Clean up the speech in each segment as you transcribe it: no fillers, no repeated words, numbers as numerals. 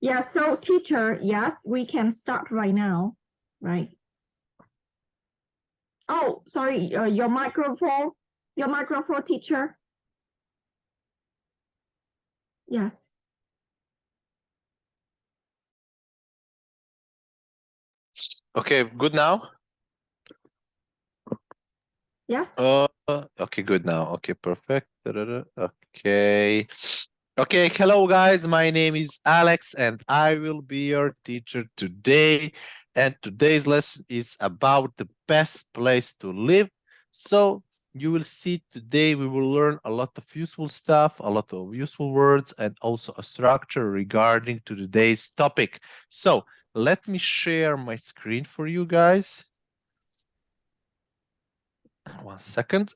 Yeah, so teacher, yes, we can start right now, right? Oh, sorry, your microphone, teacher. Yes. Okay, good now? Yes. Okay, good now. Okay, perfect. Okay. Okay, hello guys. My name is Alex and I will be your teacher today. And today's lesson is about the best place to live. So you will see today we will learn a lot of useful stuff, a lot of useful words, and also a structure regarding to today's topic. So let me share my screen for you guys. 1 second.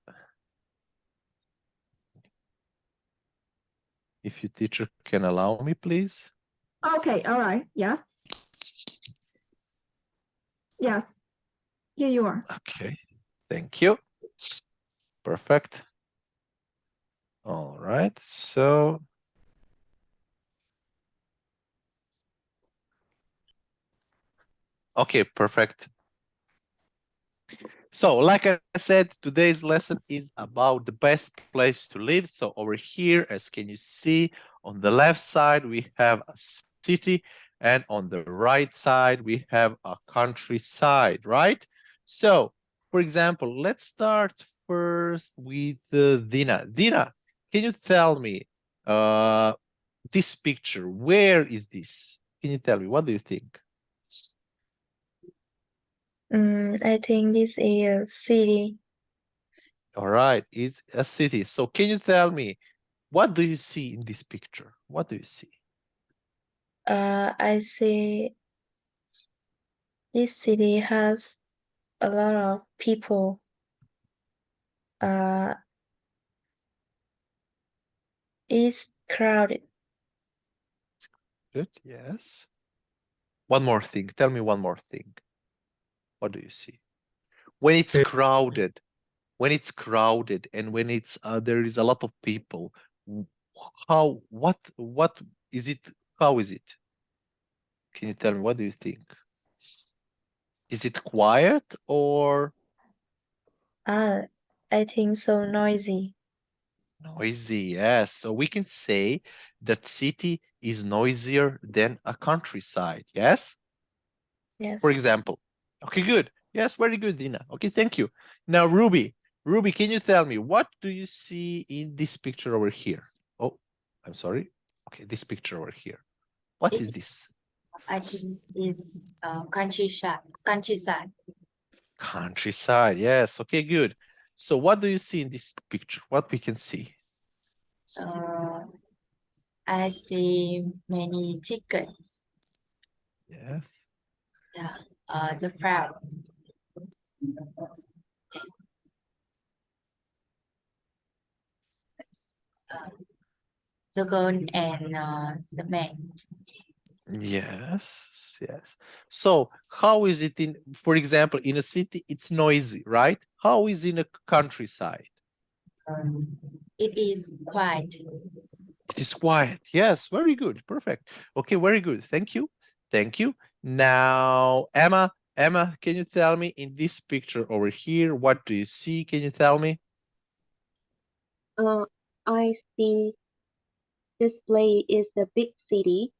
If your teacher can allow me, please. Okay, all right. Yes. Yes. Here you are. Okay, thank you. Perfect. All right, so okay, perfect. So like I said, today's lesson is about the best place to live. So over here, as can you see, on the left side, we have a city, and on the right side, we have a countryside, right? So, for example, let's start first with Dina. Dina, can you tell me this picture, where is this? Can you tell me, what do you think? I think this is a city. All right, it's a city. So can you tell me, what do you see in this picture? What do you see? I see this city has a lot of people. It's crowded. Good, yes. One more thing. Tell me one more thing. What do you see? When it's crowded, and when it's there is a lot of people, what is it? How is it? Can you tell me, what do you think? Is it quiet or I think so noisy. noisy? Yes. So we can say that city is noisier than a countryside. Yes. Yes. For example. Okay, good. Yes, very good, Dina. Okay, thank you. Now, Ruby, can you tell me, what do you see in this picture over here? Oh, I'm sorry. Okay, this picture over here. What is this? I think it's countryside. Countryside. Countryside, yes. Okay, good. So what do you see in this picture? What we can see? I see many chickens. Yes. Yeah. The farm. The girl and the man. Yes, yes. So how is it in, for example, in a city, it's noisy, right? How is in a countryside? It is quiet. It is quiet. Yes, very good. Perfect. Okay, very good. Thank you. Thank you. Now, Emma, can you tell me in this picture over here, what do you see? Can you tell me? I see this place is a big city.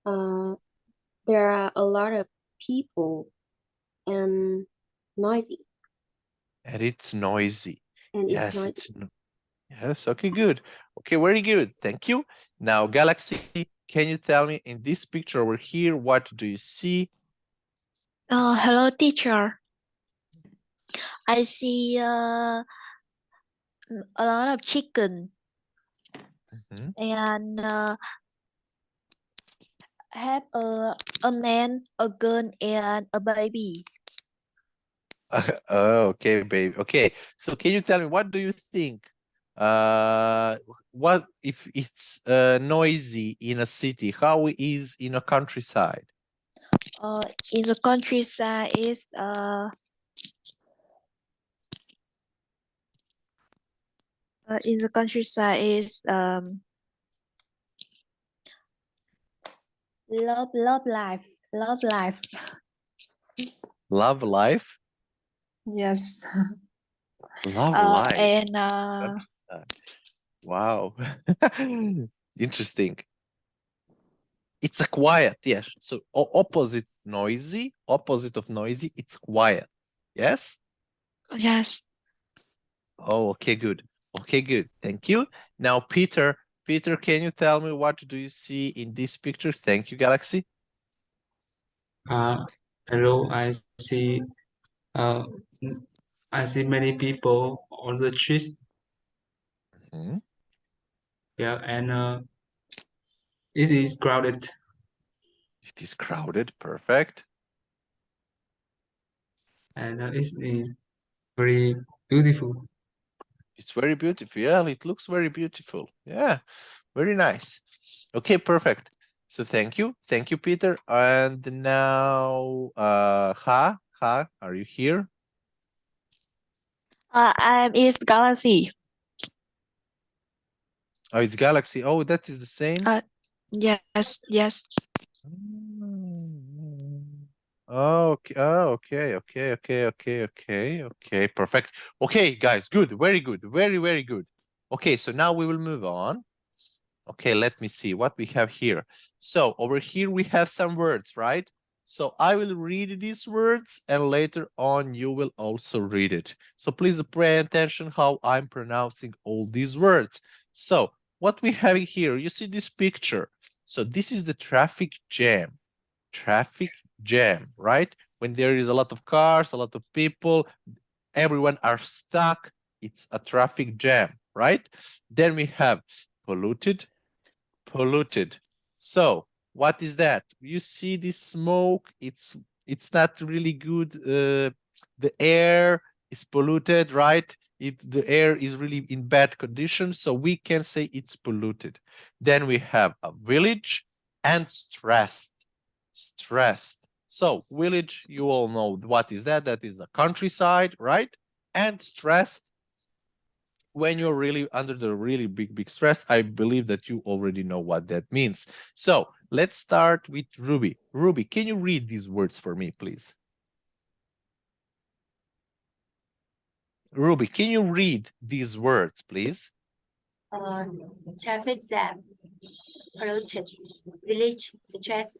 There are a lot of people and noisy. And it's noisy. And Yes, it's noisy. yes. Okay, good. Okay, very good. Thank you. Now, Galaxy, can you tell me in this picture over here, what do you see? Hello, teacher. I see a lot of chicken and have a man, a girl, and a baby. Oh, okay, baby. Okay, so can you tell me, what do you think? What if it's noisy in a city? How is in a countryside? In the countryside is in the countryside is Love, love life. Love life. Love life. Yes. Love life. And Wow. Interesting. It's a quiet, yes. So opposite of noisy, it's quiet. Yes? yes. Oh, okay, good. Okay, good. Thank you. Now, Peter, can you tell me what do you see in this picture? Thank you, Galaxy. Hello, uh, I see many people on the street. Mhm. Yeah, and it is crowded. It is crowded. Perfect. And it is very beautiful. It's very beautiful. Yeah, it looks very beautiful. Yeah, very nice. Okay, perfect. So thank you. Thank you, Peter. And now, Ha, are you here? I'm is Galaxy. Oh, it's Galaxy. Oh, that is the same. Yes, yes. Okay. Oh, okay. Perfect. Okay, guys, good. Very good. Very, very good. Okay, so now we will move on. Okay, let me see what we have here. So over here we have some words, right? So I will read these words and later on you will also read it. So please pay attention how I'm pronouncing all these words. So what we have here, you see this picture. So this is the traffic jam. Traffic jam, right? When there is a lot of cars, a lot of people, everyone are stuck. It's a traffic jam, right? Then we have polluted. So what is that? You see this smoke, it's not really good. The air is polluted, right? The air is really in bad condition, so we can say it's polluted. Then we have a village and stressed. So village, you all know what is that? That is the countryside, right? And stressed, when you're really under the really big stress, I believe that you already know what that means. So let's start with Ruby. Ruby, can you read these words for me, please? Ruby, can you read these words, please? Traffic jam, polluted, village, stress.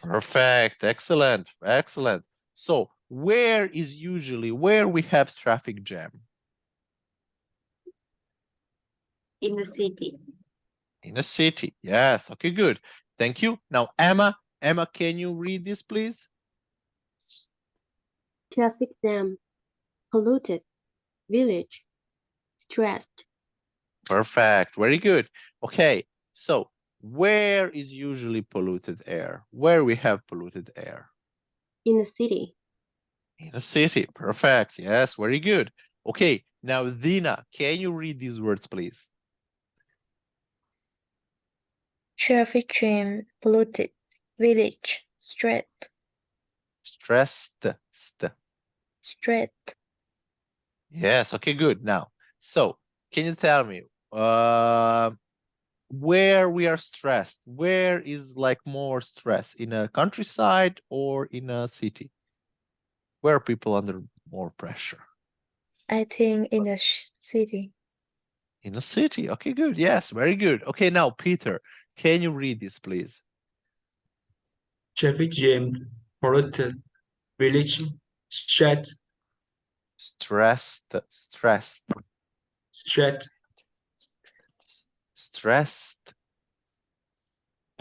Perfect. Excellent. So where we have traffic jam? In the city. In a city. Yes. Okay, good. Thank you. Now, Emma, can you read this, please? Traffic jam, polluted, village, stressed, Perfect. Very good. Okay. So where is usually polluted air? Where we have polluted air? in the city. In a city. Perfect. Yes. Very good. Okay. Now, Dina, can you read these words, please? Traffic jam, polluted, village, stressed, Stressed. stressed. Yes. Okay, good. Now, so can you tell me where we are stressed? Where is like more stress, in a countryside or in a city? Where are people under more pressure? I think in the city. In a city. Okay, good. Yes, very good. Okay, now, Peter, can you read this, please? Traffic jam, polluted, village, stressed, Stressed. stressed,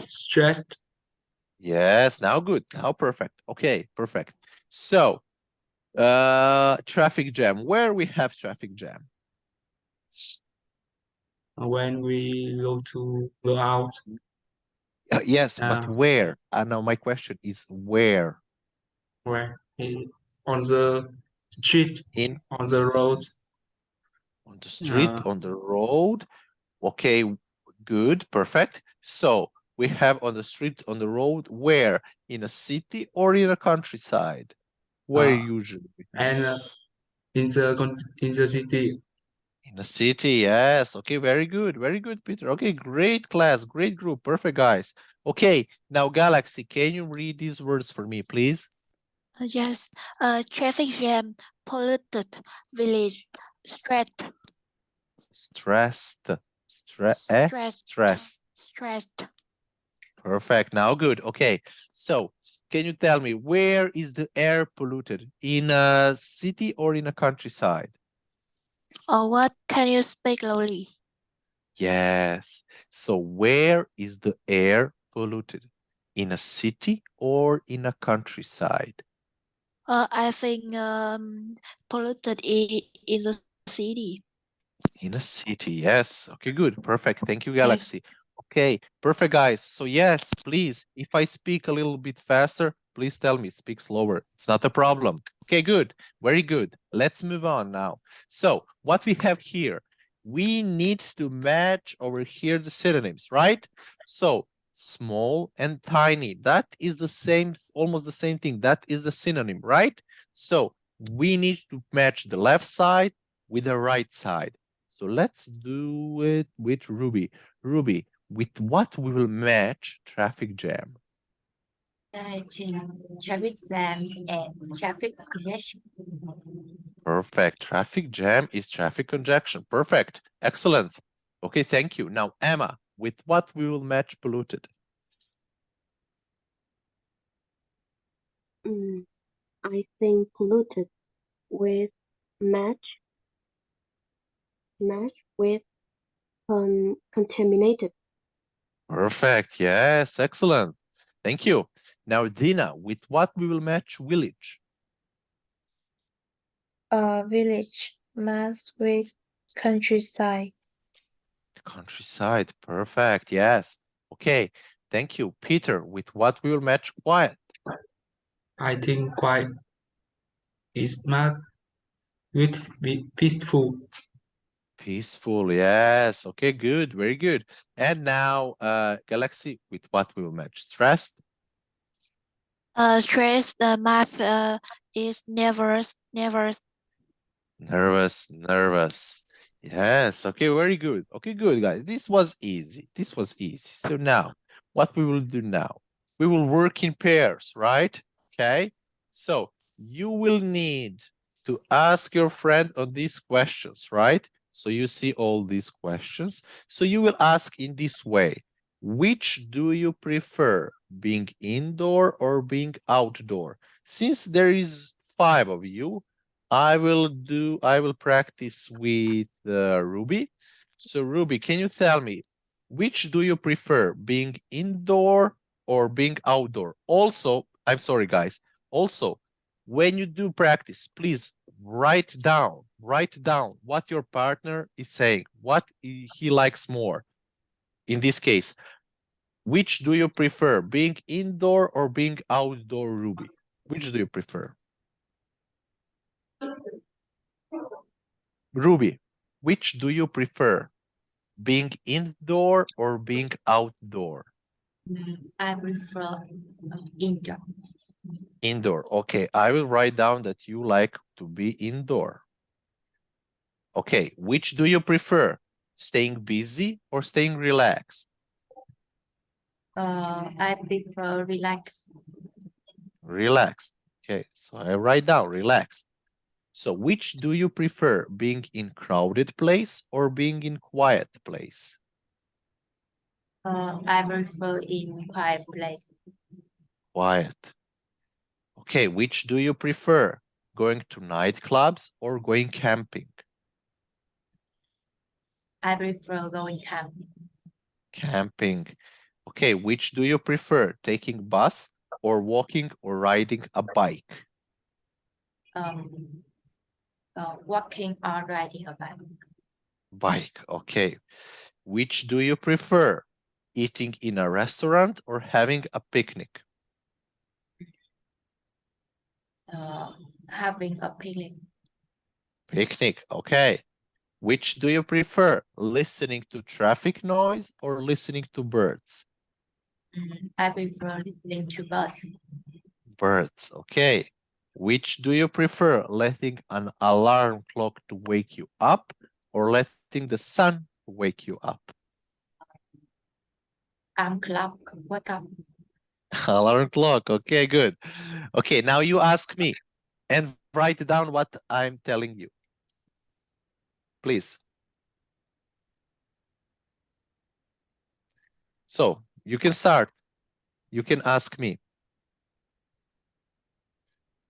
stressed. Yes, now good. Now perfect. Okay, perfect. So, traffic jam. Where we have traffic jam? When we go out, Yes, but where? Now my question is where? where on the street, on the road. On the street, on the road. Okay, good, perfect. So we have on the street, on the road, where? In a city or in a countryside? Where usually? And in the city. In a city, yes. Okay, very good, Peter. Okay, great class, great group, perfect, guys. Okay, now Galaxy, can you read these words for me, please? Yes. Traffic jam, polluted village, stressed, Stressed. stressed, Stressed. stressed. Perfect. Now good. Okay. So can you tell me where is the air polluted? In a city or in a countryside? Or what? Can you speak slowly? Yes. So where is the air polluted? In a city or in a countryside? I think polluted in the city. In a city, yes. Okay, good. Perfect. Thank you, Galaxy. Okay, perfect, guys. So yes, please, if I speak a little bit faster, please tell me, speak slower. It's not a problem. Okay, good. Very good. Let's move on now. So what we have here, we need to match over here the synonyms, right? So small and tiny, that is the same, almost the same thing. That is the synonym, right? So we need to match the left side with the right side. So let's do it with Ruby. Ruby, with what we will match traffic jam? Traffic jam and traffic congestion. Perfect. Traffic jam is traffic congestion. Perfect. Excellent. Okay, thank you. Now, Emma, with what we will match polluted? I think polluted with match with contaminated. Perfect. Yes, excellent. Thank you. Now, Dina, with what we will match village? Village matched with countryside. Countryside. Perfect. Yes. Okay. Thank you. Peter, with what we will match quiet? I think quiet is mad with peaceful. Peaceful, yes. Okay, good, very good. And now, Galaxy, with what we will match? Stressed? Stress, the math is nervous. Nervous. Yes, okay, very good. Okay, good, guys. This was easy. This was easy. So now, what we will do now? We will work in pairs, right? Okay. So you will need to ask your friend on these questions, right? So you see all these questions. So you will ask in this way. Which do you prefer, being indoor or being outdoor? Since there is 5 of you, I will practice with Ruby. So Ruby, can you tell me, which do you prefer, being indoor or being outdoor? Also, I'm sorry, guys. Also, when you do practice, please write down what your partner is saying, what he likes more. In this case, which do you prefer, being indoor or being outdoor, Ruby? Which do you prefer? Ruby, which do you prefer, being indoor or being outdoor? I prefer indoor. Indoor. Okay, I will write down that you like to be indoor. Okay, which do you prefer, staying busy or staying relaxed? I prefer relax. Relaxed. Okay, so I write down relaxed. So which do you prefer, being in crowded place or being in quiet place? I prefer in quiet place. Quiet. Okay, which do you prefer, going to nightclubs or going camping? I prefer going camping. Camping. Okay, which do you prefer, taking bus or walking or riding a bike? Walking or riding a bike. Bike, okay. Which do you prefer, eating in a restaurant or having a picnic? Having a picnic. Picnic, okay. Which do you prefer, listening to traffic noise or listening to birds? I prefer listening to birds. Birds, okay. Which do you prefer, letting an alarm clock to wake you up or letting the sun wake you up? alarm clock. Wake up. Alarm clock. Okay, good. Okay, now you ask me and write down what I'm telling you. Please. So you can start. You can ask me.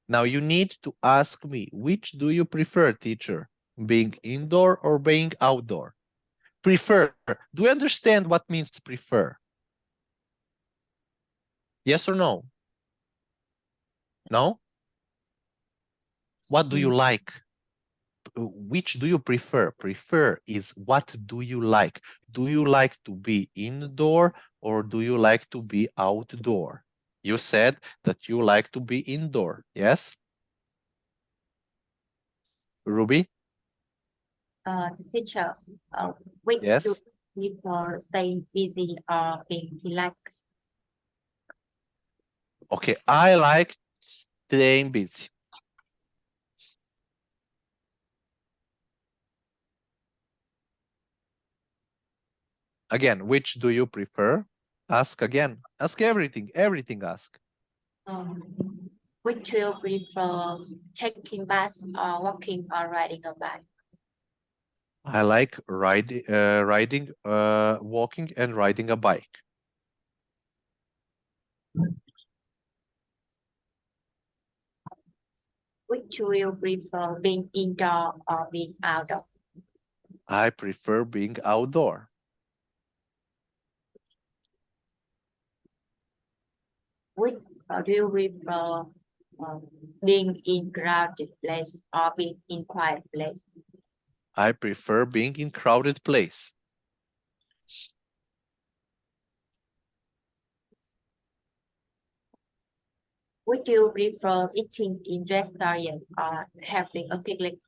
Now you need to ask me, which do you prefer, teacher? Being indoor or being outdoor? Prefer. Do you understand what means prefer? Yes or no? No? What do you like? Which do you prefer? Prefer is what do you like? Do you like to be indoor or do you like to be outdoor? You said that you like to be indoor, yes? Ruby? Teacher, which do Yes. you prefer, staying busy or being relaxed? Okay, I like staying busy. Again, which do you prefer? Ask again. Ask everything. Everything ask. Which do you prefer, taking bus or walking or riding a bike? I like walking and riding a bike. Which do you prefer, being indoor or being outdoor? I prefer being outdoor. Which do you prefer, being in crowded place or being in quiet place? I prefer being in crowded place. Would you prefer eating in restaurant or having a picnic?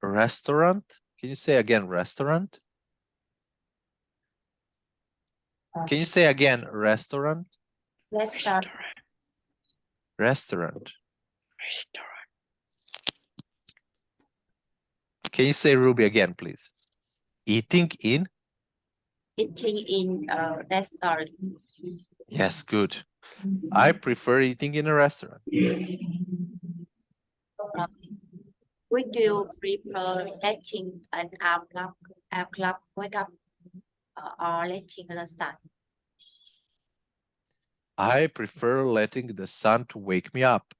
Restaurant? Can you say again restaurant? Can you say again restaurant? Restaurant. Restaurant. Can you say Ruby again, please? Eating in? Eating in a restaurant. Yes, good. I prefer eating in a restaurant. Would you prefer letting an alarm clock wake up or letting the sun? I prefer letting the sun to wake me up.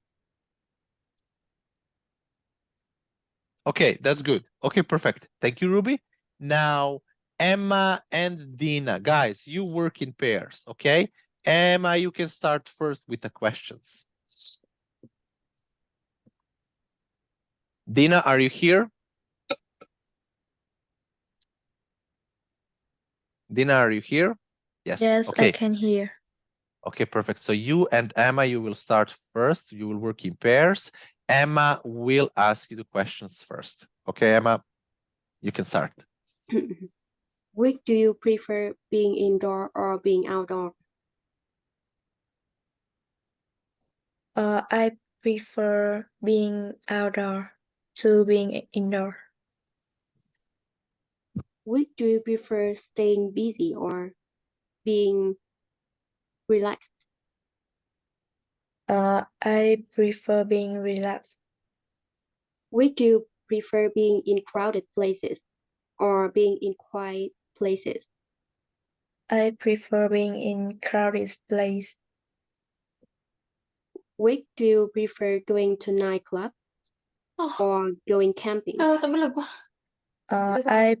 Okay, that's good. Okay, perfect. Thank you, Ruby. Now, Emma and Dina. Guys, you work in pairs, okay? Emma, you can start first with the questions. Dina, are you here? Dina, are you here? Yes. Yes, Okay. I can hear. Okay, perfect. So you and Emma, you will start first. You will work in pairs. Emma will ask you the questions first. Okay, Emma, you can start. Which do you prefer, being indoor or being outdoor? I prefer being outdoor to being indoor. Which do you prefer, staying busy or being relaxed? I prefer being relaxed. Which do you prefer, being in crowded places or being in quiet places? I prefer being in crowded place. Which do you prefer, going to nightclub or going camping? I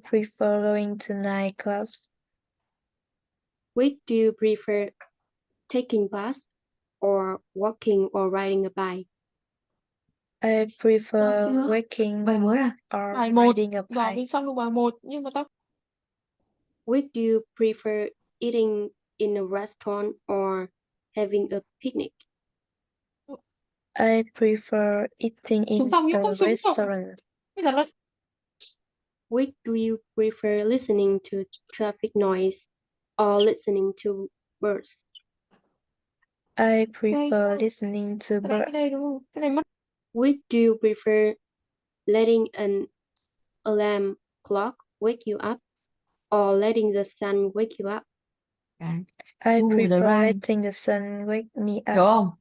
prefer going to nightclubs. Which do you prefer, taking bus or walking or riding a bike? I prefer walking or riding a bike. Which do you prefer, eating in a restaurant or having a picnic? I prefer eating in a restaurant. Which do you prefer, listening to traffic noise or listening to birds? I prefer listening to birds. Which do you prefer, letting an alarm clock wake you up or letting the sun wake you up? I Ooh, prefer right. letting the sun wake me Hiểu up. không?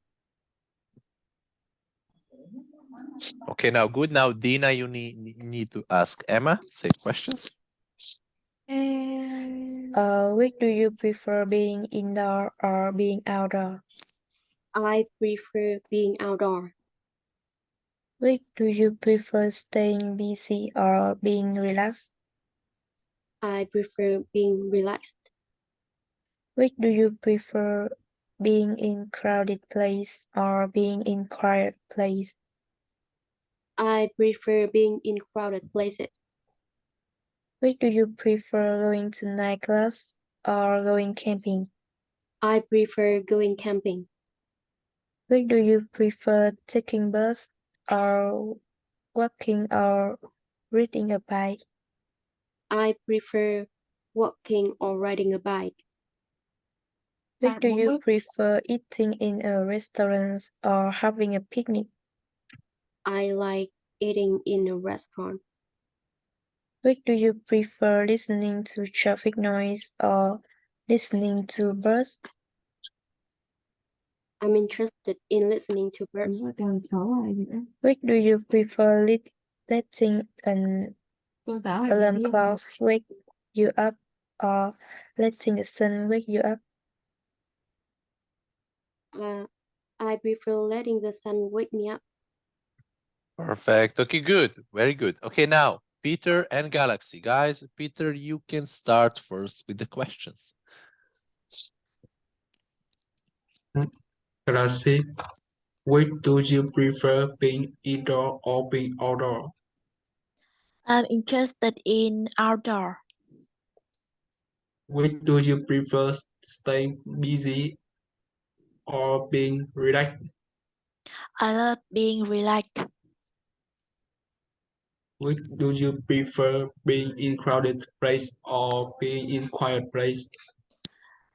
Okay, now good. Now, Dina, you need to ask Emma same questions. Which do you prefer, being indoor or being outdoor? I prefer being outdoor. Which do you prefer, staying busy or being relaxed? I prefer being relaxed. Which do you prefer, being in crowded place or being in quiet place? I prefer being in crowded places. Which do you prefer, going to nightclubs or going camping? I prefer going camping. Which do you prefer, taking bus or walking or riding a bike? I prefer walking or riding a bike. Which do you prefer, eating in a restaurant or having a picnic? I like eating in a restaurant. Which do you prefer, listening to traffic noise or listening to birds? I'm interested in listening to birds. Đúng rồi, từ 6 lại gì nữa. Which do you prefer, letting an Cô giáo hay alarm giáo viên? clock wake you up or letting the sun wake you up? I prefer letting the sun wake me up. Perfect. Okay, good. Very good. Okay, now Peter and Galaxy. Guys, Peter, you can start first with the questions. Classic. Which do you prefer, being indoor or being outdoor? I'm interested in outdoor. Which do you prefer, staying busy or being relaxed? I love being relaxed. Which do you prefer, being in crowded place or being in quiet place?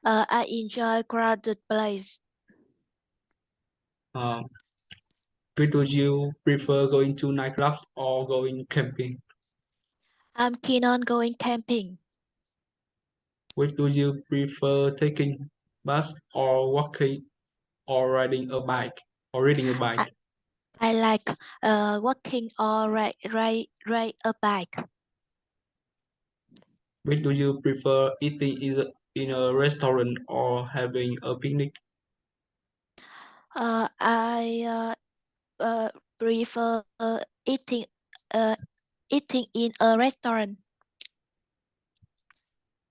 I enjoy crowded place. Um, which do you prefer, going to nightclubs or going camping? I'm keen on going camping. Which do you prefer, taking bus or walking or riding a bike or reading a bike? I like walking or ride a bike. Which do you prefer, eating in a restaurant or having a picnic? I prefer eating eating in a restaurant.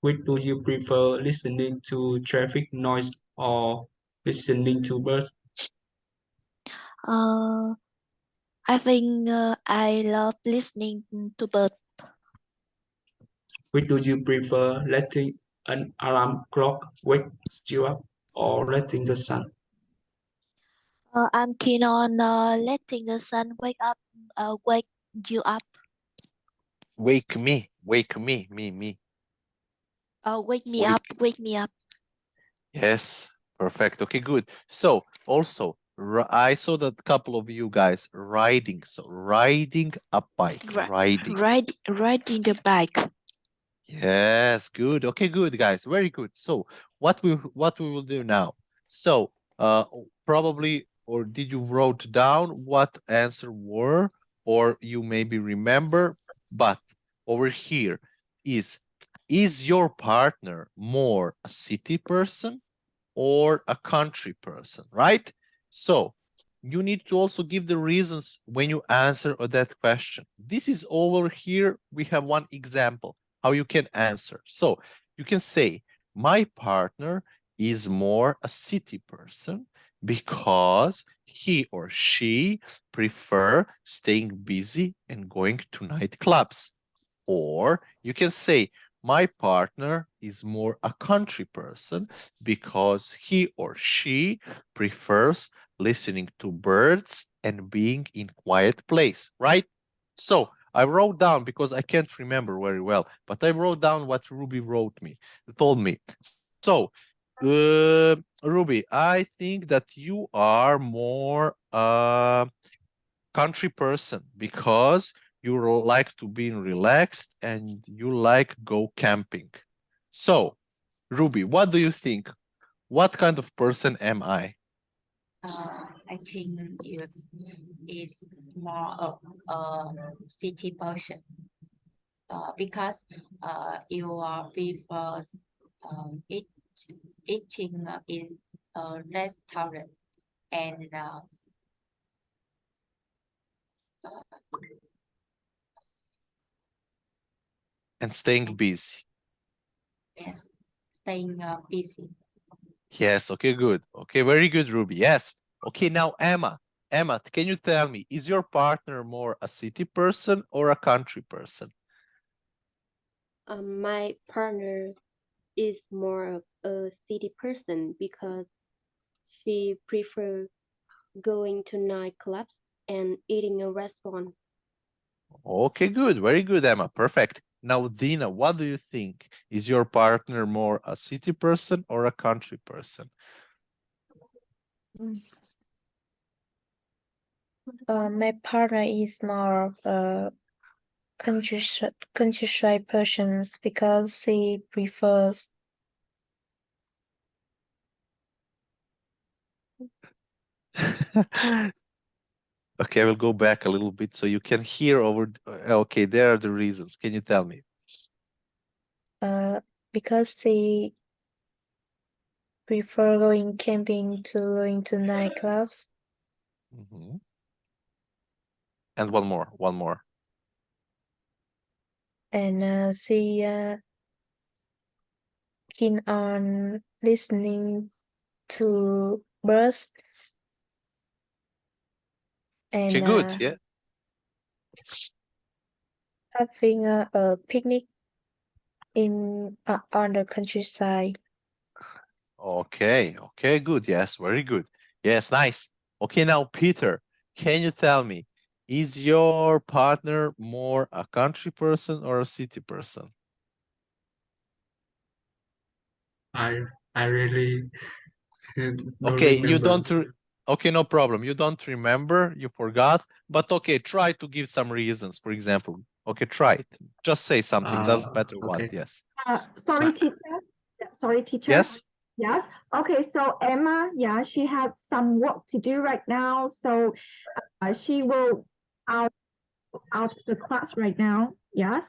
Which do you prefer, listening to traffic noise or listening to birds? I think I love listening to birds. Which do you prefer, letting an alarm clock wake you up or letting the sun? I'm keen on letting the sun wake you up. Wake me, me. Wake me Wake. up, wake me up. Yes, perfect. Okay, good. So also, I saw that a couple of you guys riding. So riding a bike, riding. Riding the bike. Yes, good. Okay, good, guys. Very good. So what we will do now? So probably, or did you wrote down what answer were, or you maybe remember? But over here is your partner more a city person or a country person, right? So you need to also give the reasons when you answer that question. This is over here. We have one example how you can answer. So you can say, my partner is more a city person because he or she prefer staying busy and going to nightclubs. Or you can say, my partner is more a country person because he or she prefers listening to birds and being in quiet place, right? So I wrote down, because I can't remember very well, but I wrote down what Ruby told me. So Ruby, I think that you are more country person because you like to be relaxed and you like go camping. So Ruby, what do you think? What kind of person am I? I think you is more of a city person. Because you are prefer eating in a restaurant and And staying busy. yes, staying busy. Yes, okay, good. Okay, very good, Ruby. Yes. Okay, now Emma. Emma, can you tell me, is your partner more a city person or a country person? My partner is more of a city person because she prefers going to nightclubs and eating a restaurant. Okay, good. Very good, Emma. Perfect. Now, Dina, what do you think? Is your partner more a city person or a country person? My partner is more of a countryside person because he prefers Okay, I will go back a little bit so you can hear over. Okay, there are the reasons. Can you tell me? because he prefer going camping to going to nightclubs. Mhm. And one more. And she keen on listening to birds Okay, and good. Yeah. having a picnic in on the countryside. Okay, okay, good. Yes, very good. Yes, nice. Okay, now, Peter, can you tell me, is your partner more a country person or a city person? I really don't Okay, you remember. don't. Okay, no problem. You don't remember, you forgot, but okay, try to give some reasons, for example. Okay, try it. Just say something, doesn't matter what. Okay. Yes. Sorry, Fine. teacher. Sorry, teacher. Yes. Yes. Okay, so Emma, yeah, she has some work to do right now. So she will out of the class right now. Yes.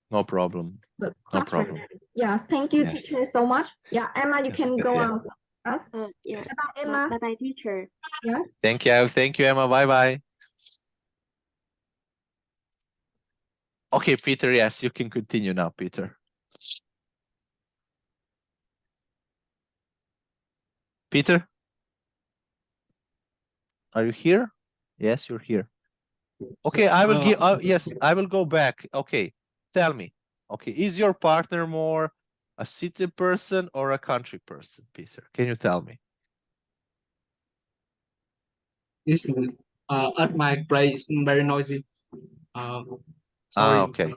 No problem. The No class right problem. now. Yes. Thank you, Yes. teacher, so much. Yeah, Emma, you Yes. can go Yeah. on. Yes. Yes. Bye, Emma. Bye bye, teacher. Yeah. Thank you. Thank you, Emma. Bye bye. Okay, Peter. Yes, you can continue now, Peter. Peter, are you here? Yes, you're here. Okay, I will give. Yes, I will go back. Okay, tell me. Okay, is your partner more a city person or a country person, Peter? Can you tell me? It's at my place very noisy. Sorry. Okay.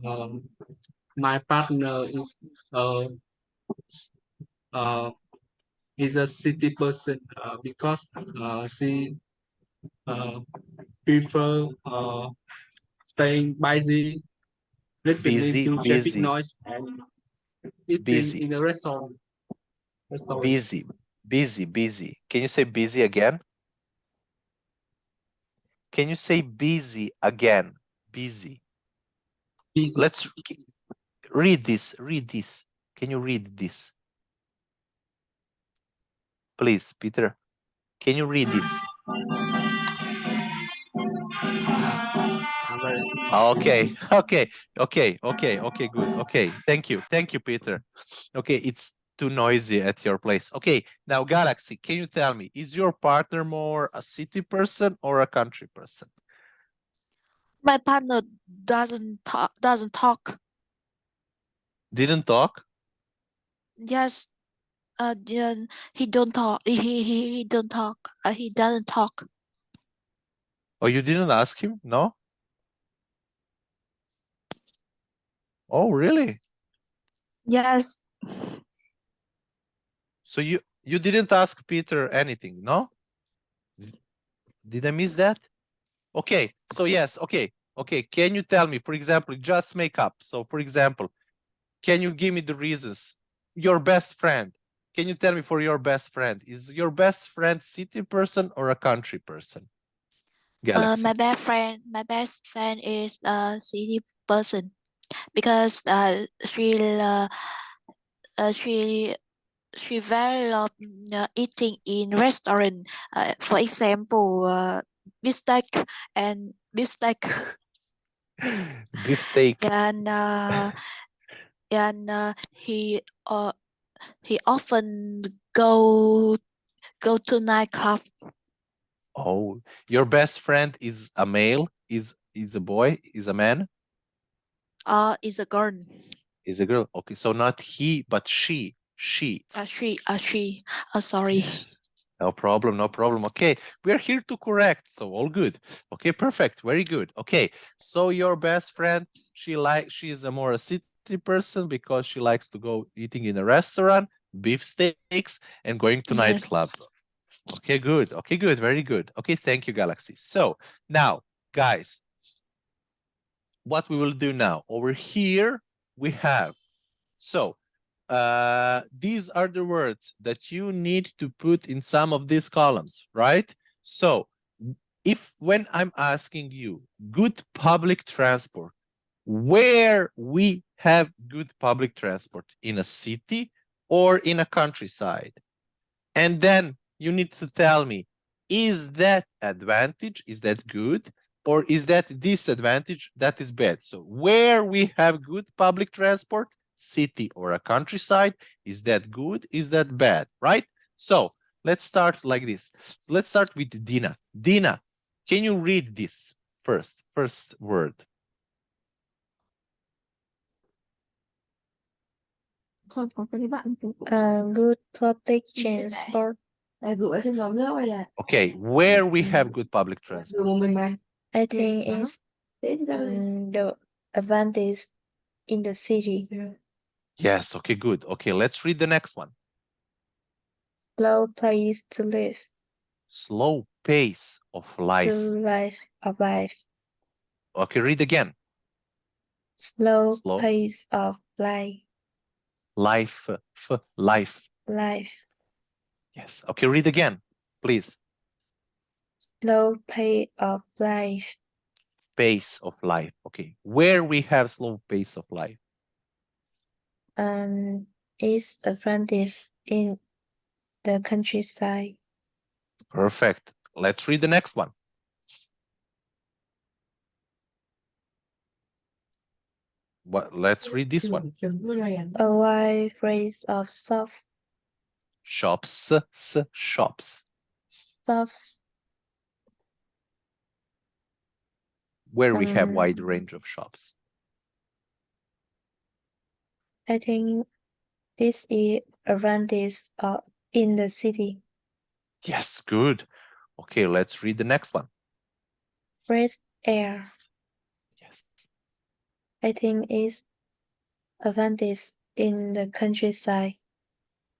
Um, my partner uh is a city person because she prefer staying busy, listening Busy, to traffic busy, noise, and eating busy, in a restaurant. busy, busy, busy. Can you say busy again? Can you say busy again? Busy. Busy. Let's read this. Read this. Can you read this? Please, Peter. Can you read this? Okay, okay, good. Okay, thank you, Peter. Okay, it's too noisy at your place. Okay, now Galaxy, can you tell me, is your partner more a city person or a country person? My partner doesn't talk. Didn't talk? Yes. Yeah, he don't talk. He don't talk. He doesn't talk. Oh, you didn't ask him? No? Oh, really? Yes. So you didn't ask Peter anything, no? Did I miss that? Okay, so yes, okay. Can you tell me, for example, just make up. So for example, Can you give me the reasons? Your best friend. Can you tell me for your best friend? Is your best friend city person or a country person? Galaxy. My best friend is a city person because she very love eating in restaurant. For example, beef steak and beef steak. Beef steak. and he often go to nightclub. Oh, your best friend is a male? Is a boy? Is a man? Is a girl. Is a girl? Okay, so not he, but she. She. She. Sorry. No problem, no problem. Okay, we are here to correct, so all good. Okay, perfect, very good. Okay, so your best friend, she is a more a city person because she likes to go eating in a restaurant, beef steaks, and going to Yes. nightclubs. Okay, good. Okay, good. Very good. Okay, thank you, Galaxy. So now, guys, what we will do now over here, we have, so these are the words that you need to put in some of these columns, right? So if when I'm asking you good public transport, where we have good public transport, in a city or in a countryside? And then you need to tell me, is that advantage, is that good? Or is that disadvantage, that is bad? So where we have good public transport, city or a countryside, is that good, is that bad, right? So let's start like this. So let's start with Dina. Dina, can you read this first word? Thôi có cái bạn Good public transport. Okay, where we have good public transport? I think it's the advantage in the city. Yes, okay, good. Okay, let's read the next one. Slow place to live. Slow pace of life. Of life. Okay, read again. Slow Slow. pace of life. Life, life. Life. Yes. Okay, read again, please. Slow pace of life. Pace of life. Okay, where we have slow pace of life? Is advantage in the countryside. Perfect. Let's read the next one. Let's read this one. A wide range of shops. Shops. Shops. Where we have wide range of shops. I think this is advantage in the city. Yes, good. Okay, let's read the next one. Fresh air. Yes. I think is advantage in the countryside.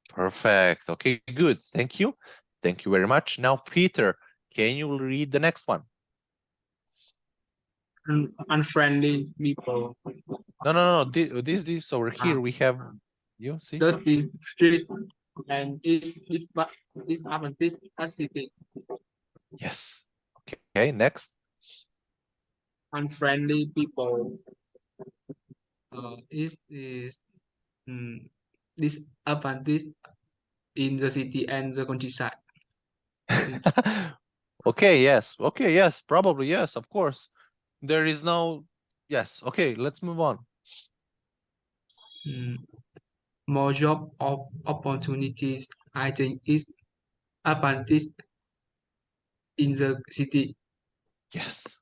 Perfect. Okay, good. Thank you. Thank you very much. Now, Peter, can you read the next one? Unfriendly people. No. This over here we have. You see? Dirty streets and is advantage a city. Yes. Okay. Next. Unfriendly people. Is disadvantage in the city and the countryside. Okay. Yes. Okay. Yes. Probably yes. Of course. There is no. Yes. Okay. Let's move on. More job opportunities, I think, is advantage in the city. Yes.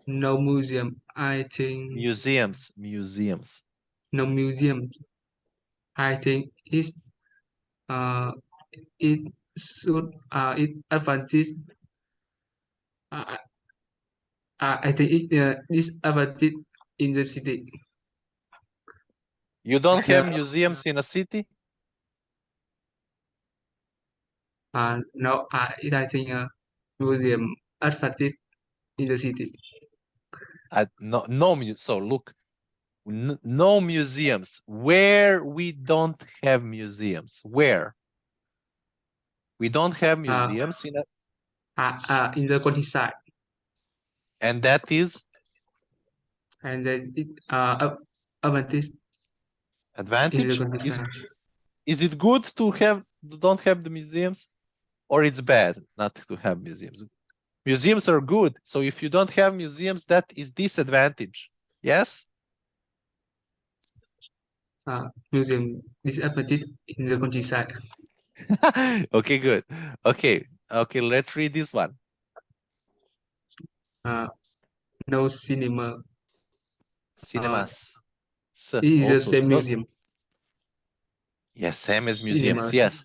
No museum, I think. Museums. No museum, I think, is it should it advantage. I think it is advantage in the city. You don't have museums in a city? No, I think museum advantage in the city. No. So look, No museums. Where we don't have museums? Where? We don't have museums in the countryside, and that is and there is advantage in the advantage. countryside. Is it good to don't have the museums, or it's bad not to have museums? Museums are good. So if you don't have museums, that is disadvantage. Yes? Museum disadvantage in the countryside. Okay, good. Okay, let's read this one. No cinema. Cinemas. It is the Also, same museum. yes, same as museums. Cinemas. Yes.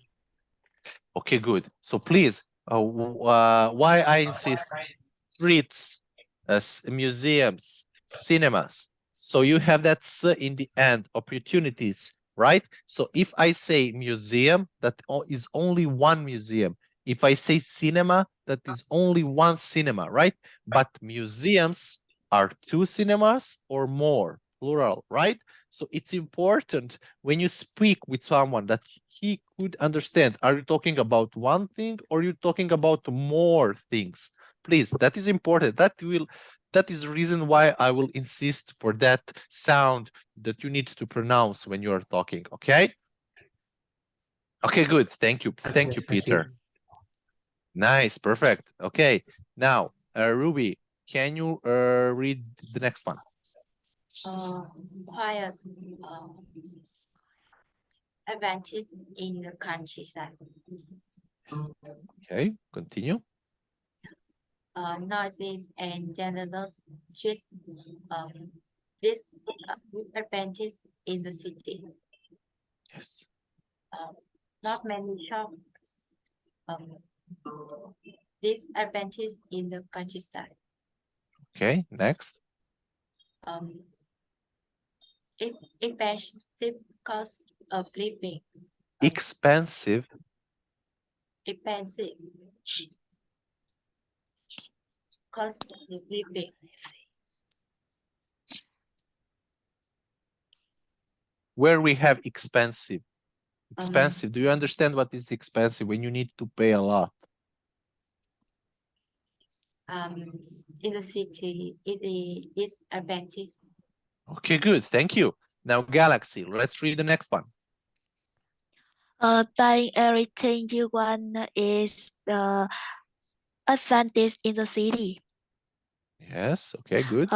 Okay, good. So please, why I insist streets, museums, cinemas. So you have that s in the end, opportunities, right? So if I say museum, that is only one museum. If I say cinema, that is only one cinema, right? But museums are two cinemas or more, plural, right? So it's important when you speak with someone that he could understand. Are you talking about one thing or are you talking about more things? Please, that is important. That is the reason why I will insist for that sound that you need to pronounce when you are talking. Okay? Okay, good. Thank you. Thank you, Peter. Nice, perfect. Okay. Now, Ruby, can you read the next one? Quiet advantage in the countryside. Okay, continue. Noises and generous streets. This advantage in the city. Yes. Not many shops. This advantage in the countryside. Okay, next. Expensive cost of living. Expensive. Expensive cost of living. Where we have expensive. Expensive. Do you understand what is expensive when you need to pay a lot? In the city, it is advantage. Okay, good. Thank you. Now, Galaxy, let's read the next one. Buying everything you want is the advantage in the city. Yes, okay, good.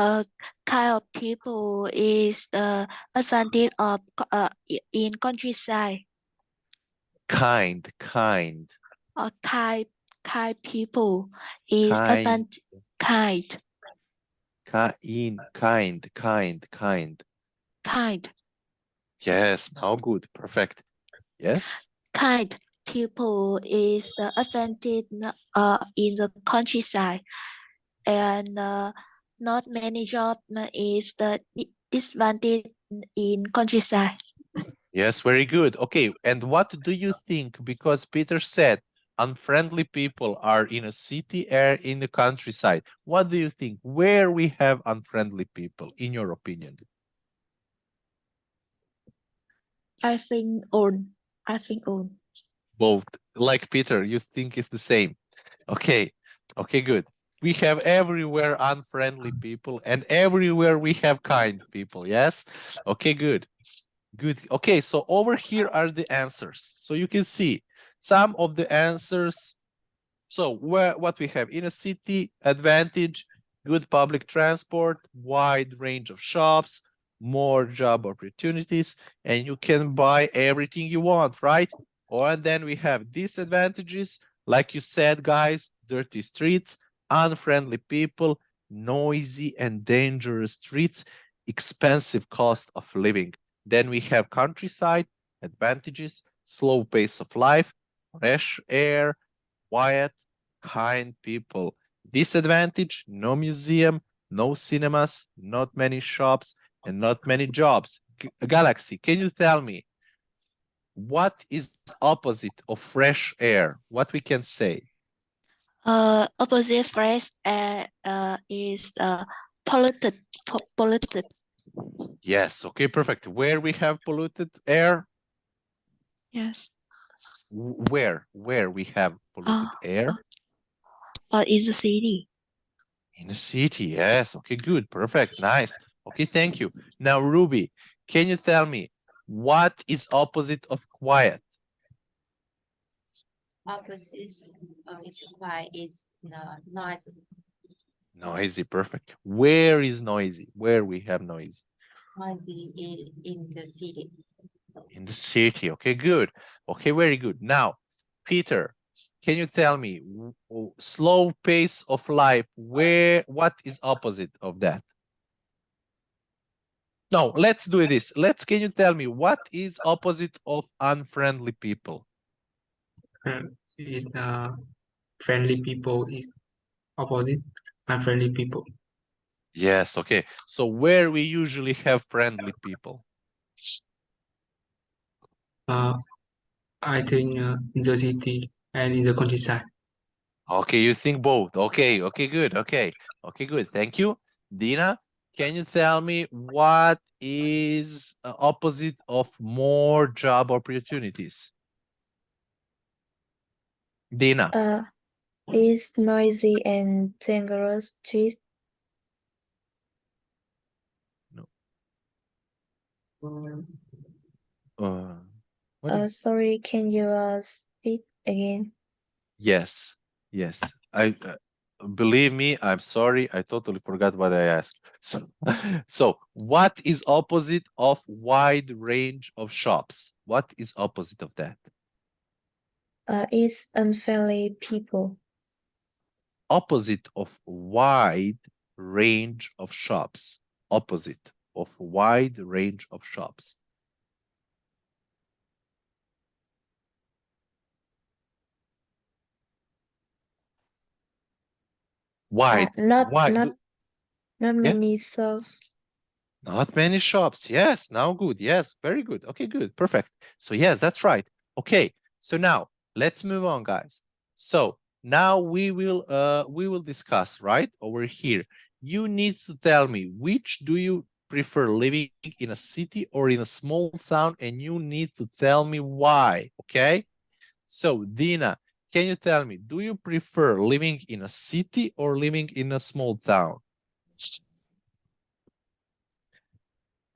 Kind of people is the advantage of in countryside. Kind. Kind people is advantage kind. Kind. Yes, now good. Perfect. Yes. Kind people is the advantage in the countryside, and not many job is the disadvantage in countryside. Yes, very good. Okay, and what do you think? Because Peter said unfriendly people are in a city or in the countryside. What do you think? Where we have unfriendly people, in your opinion? I think on. Both. Like Peter, you think it's the same. Okay, good. We have everywhere unfriendly people and everywhere we have kind people, yes? Okay, good. Okay, so over here are the answers. So you can see some of the answers. So what we have in a city, advantage, good public transport, wide range of shops, more job opportunities, and you can buy everything you want, right? And then we have disadvantages, like you said, guys, dirty streets, unfriendly people, noisy and dangerous streets, expensive cost of living. Then we have countryside, advantages, slow pace of life, fresh air, quiet, kind people. Disadvantage, no museum, no cinemas, not many shops, and not many jobs. Galaxy, can you tell me what is opposite of fresh air? What we can say? Opposite fresh air is polluted. Yes, okay, perfect. Where we have polluted air? Yes. Where we have polluted air? In the city. In a city, yes. Okay, good, perfect, nice. Okay, thank you. Now, Ruby, can you tell me what is opposite of quiet? Opposite is quiet is noisy. Noisy, perfect. Where is noisy? Where we have noise? Noisy in the city. In the city. Okay, good. Okay, very good. Now, Peter, can you tell me slow pace of life, what is opposite of that? No, let's do this. Can you tell me what is opposite of unfriendly people? Is friendly people is opposite unfriendly people. Yes, okay. So where we usually have friendly people? I think in the city and in the countryside. Okay, you think both. Okay, good. Okay, good. Thank you. Dina, can you tell me what is opposite of more job opportunities? Dina. Is noisy and dangerous streets. No. What Sorry, can you speak again? Yes, yes. I believe me, I'm sorry. I totally forgot what I asked. So what is opposite of wide range of shops? What is opposite of that? Is unfriendly people. Opposite of wide range of shops. Opposite of wide range of shops. Wide. Not Wide. Yeah. many shops. Not many shops. Yes, now good. Yes, very good. Okay, good. Perfect. So yes, that's right. Okay. So now let's move on, guys. So now we will discuss right over here. You need to tell me which do you prefer, living in a city or in a small town, and you need to tell me why. Okay. So Dina, can you tell me, do you prefer living in a city or living in a small town?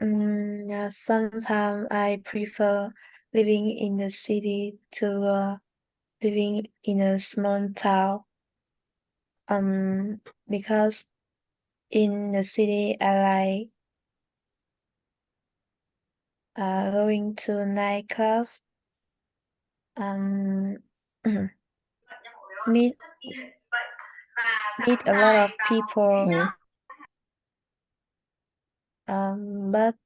Yeah, sometimes I prefer living in the city to living in a small town. Because in the city I like going to nightclubs. Meet a lot of people. But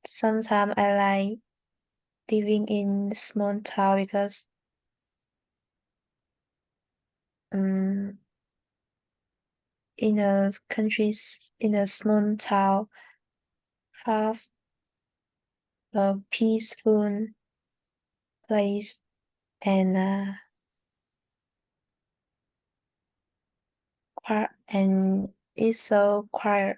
sometimes I like living in small town because in a countries in a small town have a peaceful place and and it's so quiet.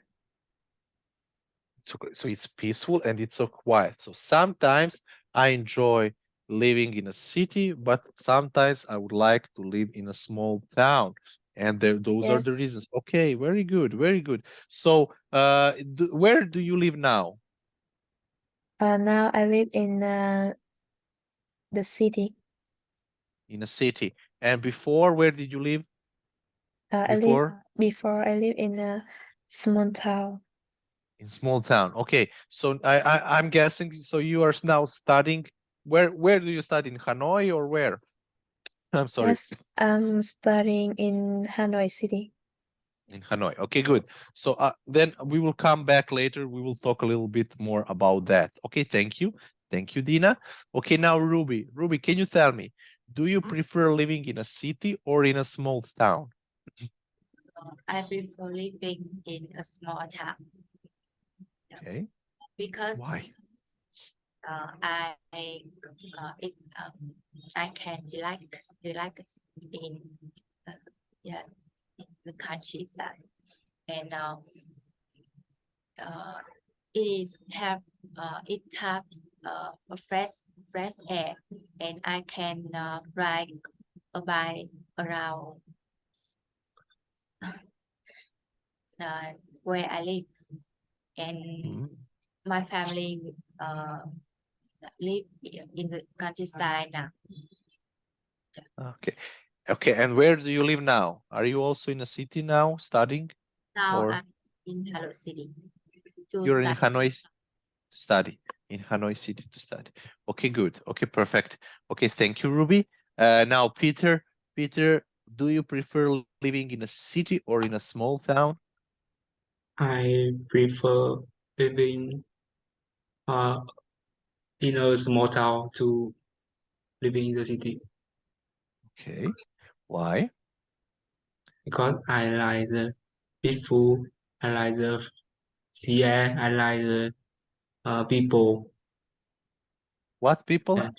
So it's peaceful and it's so quiet. So sometimes I enjoy living in a city, but sometimes I would like to live in a small town. And those are the Yes. reasons. Okay, very good, very good. So where do you live now? Now I live in the city. In a city. And before, where did you live? Before I live in a small town. In small town. Okay. So I'm guessing, so you are now studying. Where do you study? In Hanoi or where? I'm sorry. Yes, I'm studying in Hanoi City. In Hanoi. Okay, good. So then we will come back later. We will talk a little bit more about that. Okay, thank you. Thank you, Dina. Okay, now Ruby. Ruby, can you tell me, do you prefer living in a city or in a small town? I prefer living in a small town. Okay. Because why? I can relax in in the countryside, and it has a fresh air, and I can ride a bike around where I live, and Mm, my family live in the countryside now. Okay. Okay, and where do you live now? Are you also in a city now studying? Now Or I'm in Hello City to you're in study. Hanoi to study? In Hanoi City to study. Okay, good. Okay, perfect. Okay, thank you, Ruby. Now, Peter. Peter, do you prefer living in a city or in a small town? I prefer living in a small town to living in the city Okay. Why? because I like the peaceful, I like the sea air, I like the people. What people? And,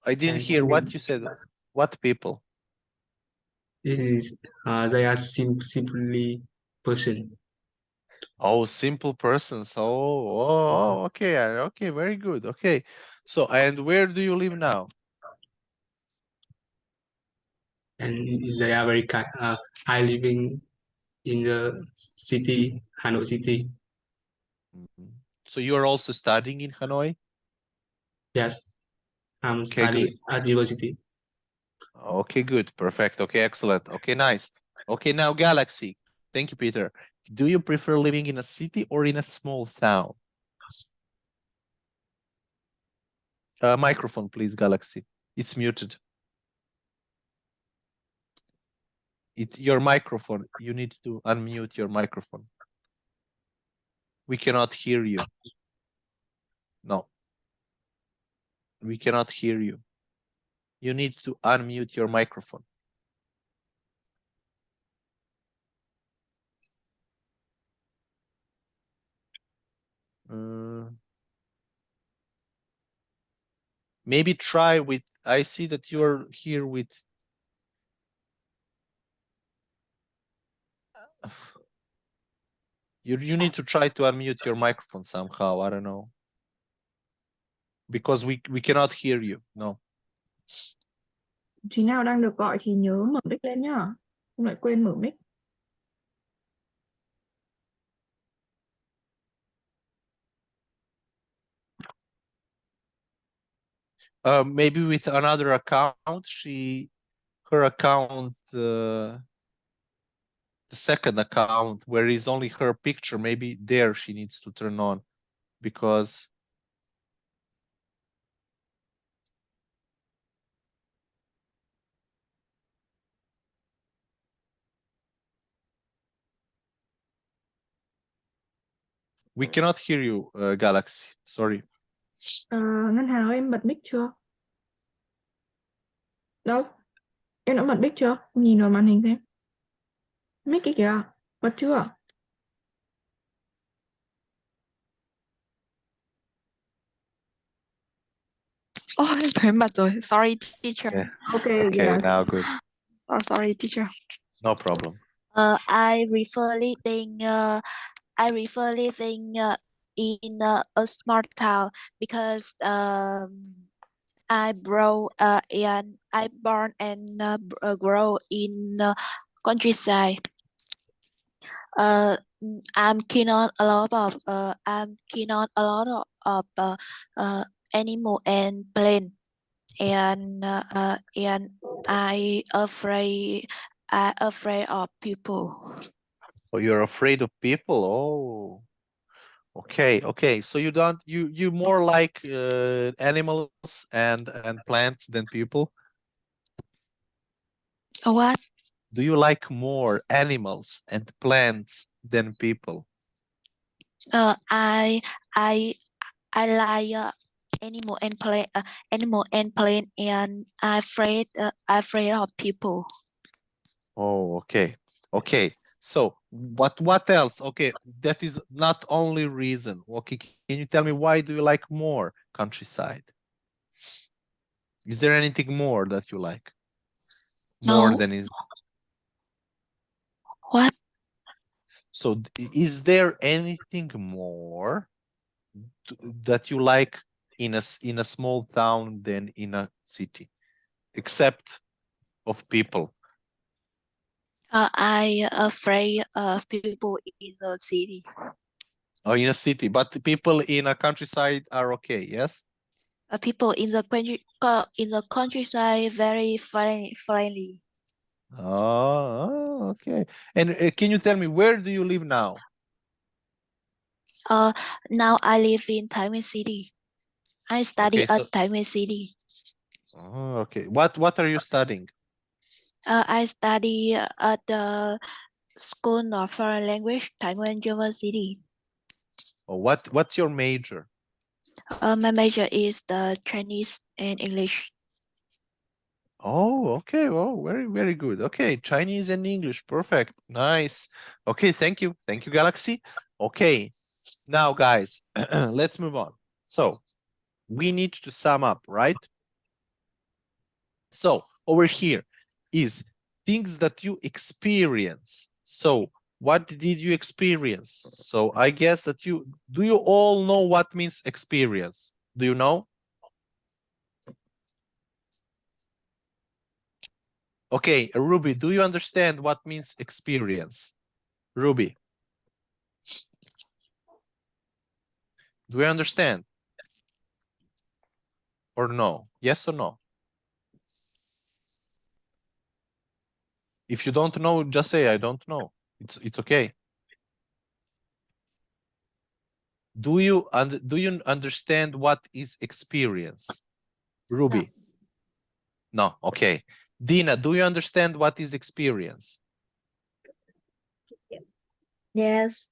I didn't hear what you said. What people? it is they are simply person. Oh, simple persons. Okay, okay, very good. Okay. So, and where do you live now? And they are very kind. I living in the city, Hanoi City. Mhm. So you are also studying in Hanoi? Yes, I'm Okay, good. studying at university. Okay, good. Perfect. Okay, excellent. Okay, nice. Okay, now Galaxy. Thank you, Peter. Do you prefer living in a city or in a small town? Microphone, please, Galaxy. It's muted. It's your microphone. You need to unmute your microphone. We cannot hear you. No, we cannot hear you. You need to unmute your microphone. Maybe try with, I see that you're here with, you need to try to unmute your microphone somehow. I don't know. Because we cannot hear you. No. Chị nào đang được gọi thì nhớ mở mic lên nhá. Không lại quên mở mic. Maybe with another account, her account, the second account where is only her picture, maybe there she needs to turn on because we cannot hear you, Galaxy. Sorry. Ngân Hà ơi, em bật mic chưa? Đâu? Em đã bật mic chưa? Nhìn vào màn hình xem. Mic kia kìa. Bật chưa? Em bật rồi. Sorry, teacher. Yeah. Okay, Okay, yes. now good. Sorry, teacher. No problem. I prefer living in a smart town because I born and grow in countryside. I'm keen on a lot of animal and plant, and I afraid of people. Oh, you're afraid of people? Oh. Okay, okay. So you don't you more like animals and plants than people? What? Do you like more animals and plants than people? I like animal and plant, and I afraid of people. Oh, okay. Okay. So what else? Okay, that is not only reason. Okay, can you tell me why do you like more countryside? Is there anything more that you like? More No. than is. What? So is there anything more that you like in a small town than in a city, except of people? I afraid of people in the city. Or in a city, but the people in a countryside are okay, yes? People in the countryside very friendly. Oh, okay. And can you tell me, where do you live now? Now I live in Taiwan City. I study Okay, so at Taiwan City. okay. What are you studying? I study at the School of Foreign Language, Taiwan University. Or what's your major? My major is the Chinese and English. Oh, okay. Oh, very good. Okay, Chinese and English. Perfect. Nice. Okay, thank you. Thank you, Galaxy. Okay, now guys, let's move on. So we need to sum up, right? So over here is things that you experience. So what did you experience? So I guess that do you all know what means experience? Do you know? Okay, Ruby, do you understand what means experience? Ruby, do you understand? Or no? Yes or no? If you don't know, just say I don't know. It's okay. Do you understand what is experience? Ruby? No, okay. Dina, do you understand what is experience? Yes.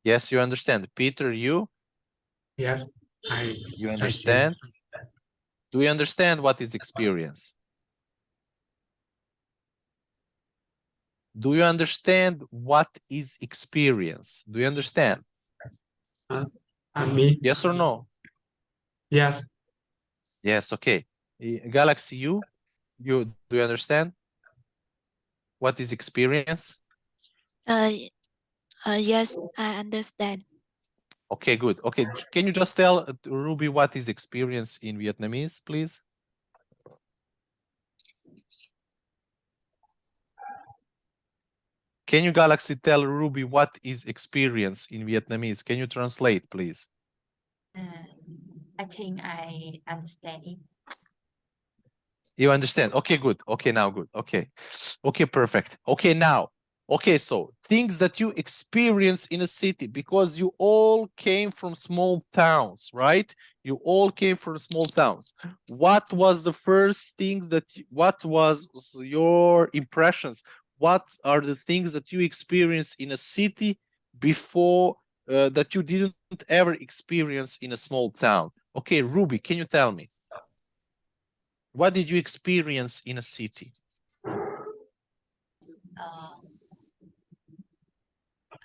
Yes, you understand. Peter, you Yes, you I see. understand? Do you understand what is experience? Do you understand what is experience? Do you understand? And me? Yes or no? Yes, Yes, okay. Galaxy, you do you understand what is experience? Yes, I understand. Okay, good. Okay, can you just tell Ruby what is experience in Vietnamese, please? Can you, Galaxy, tell Ruby what is experience in Vietnamese? Can you translate, please? I think I understand it. You understand? Okay, good. Okay, now good. Okay. Okay, perfect. Okay, now. Okay, so things that you experience in a city, because you all came from small towns, right? You all came from small towns. What was the first thing what was your impressions? What are the things that you experienced in a city before that you didn't ever experience in a small town? Okay, Ruby, can you tell me? What did you experience in a city? Uh,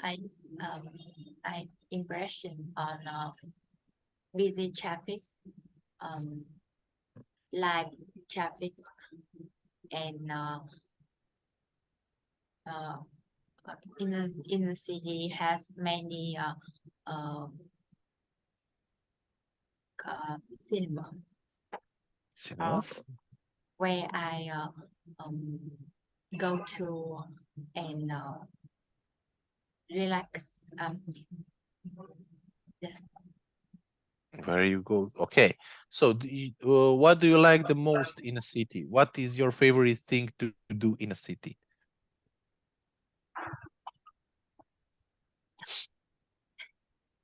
I impression on busy traffic, live traffic, and in the city has many cinemas Cinemas? where I go to and relax. Yeah. Where you go? Okay. So what do you like the most in a city? What is your favorite thing to do in a city?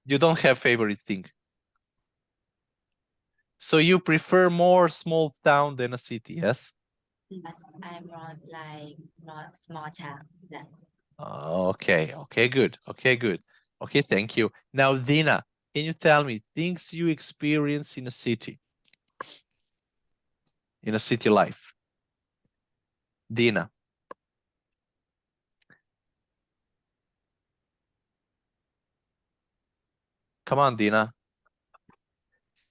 You don't have favorite thing. So you prefer more small town than a city, yes? Yes, I'm not small town. Yeah. Okay, okay, good. Okay, good. Okay, thank you. Now, Dina, can you tell me things you experience in a city life? Dina. Come on, Dina.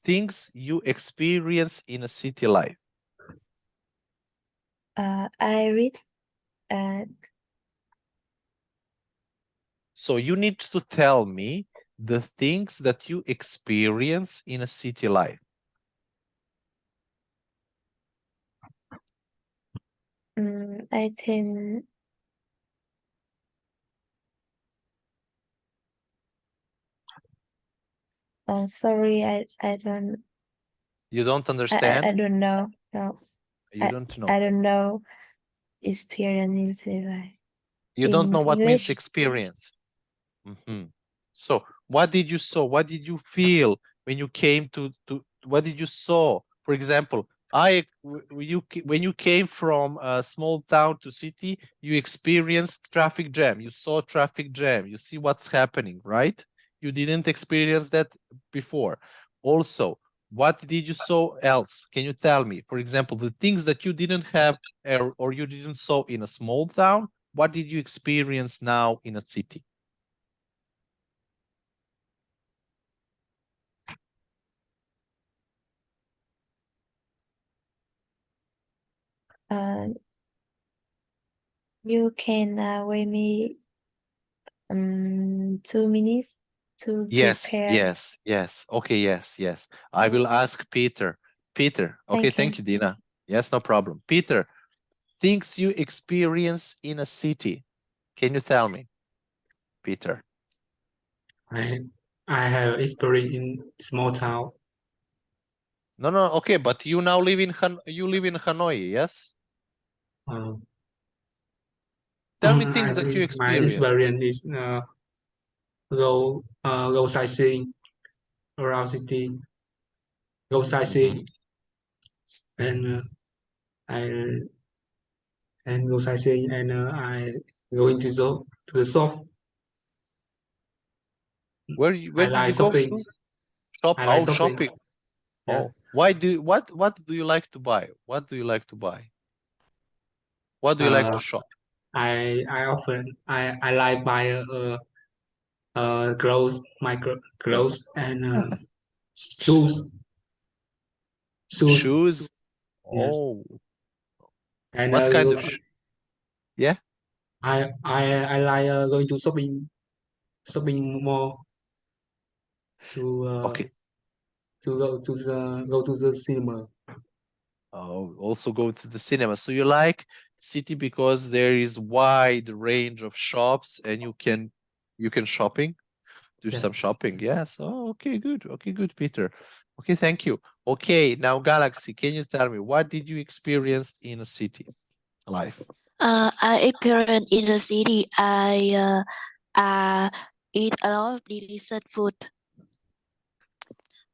Things you experience in a city life. I read and So you need to tell me the things that you experience in a city life. I think sorry, I don't You don't I understand? don't know. No, You don't know. I don't know experience in city life. You don't know In what means English, experience. Mhm. So what did you saw? What did you feel when you came to what did you saw? For example, when you came from a small town to city, you experienced traffic jam. You saw traffic jam. You see what's happening, right? You didn't experience that before. Also, what did you saw else? Can you tell me? For example, the things that you didn't have or you didn't saw in a small town, what did you experience now in a city? uh, you can wait me 2 minutes to Yes, prepare. yes, yes. Okay, yes, yes. I will ask Peter. Peter, okay, thank you, Dina. Yes, no problem. Peter, things you experience in a city. Can you tell me, Peter? I I have experience in small town. No, no, okay, but you now live in you live in Hanoi, yes? Uh, Tell me I things that you think my experience. experience is go sightseeing around city, go sightseeing, and I and go sightseeing, and I go into the shop. Where I did you like go shopping. to? Shop? I like Oh, shopping. shopping. Yes. Oh, why do what do you like to buy? What do you like to buy? What do you like to Uh, shop? I often I like buy clothes, clothes and shoes, shoes. Shoes? Yes, Oh, and what kind of yeah? I like going to shopping mall to Okay. go to the cinema. Oh, also go to the cinema. So you like city because there is wide range of shops and you can shopping, do Yes. some shopping. Yes. Oh, okay, good. Okay, good, Peter. Okay, thank you. Okay, now Galaxy, can you tell me what did you experience in a city life? I experience in the city. I eat a lot of delicious food.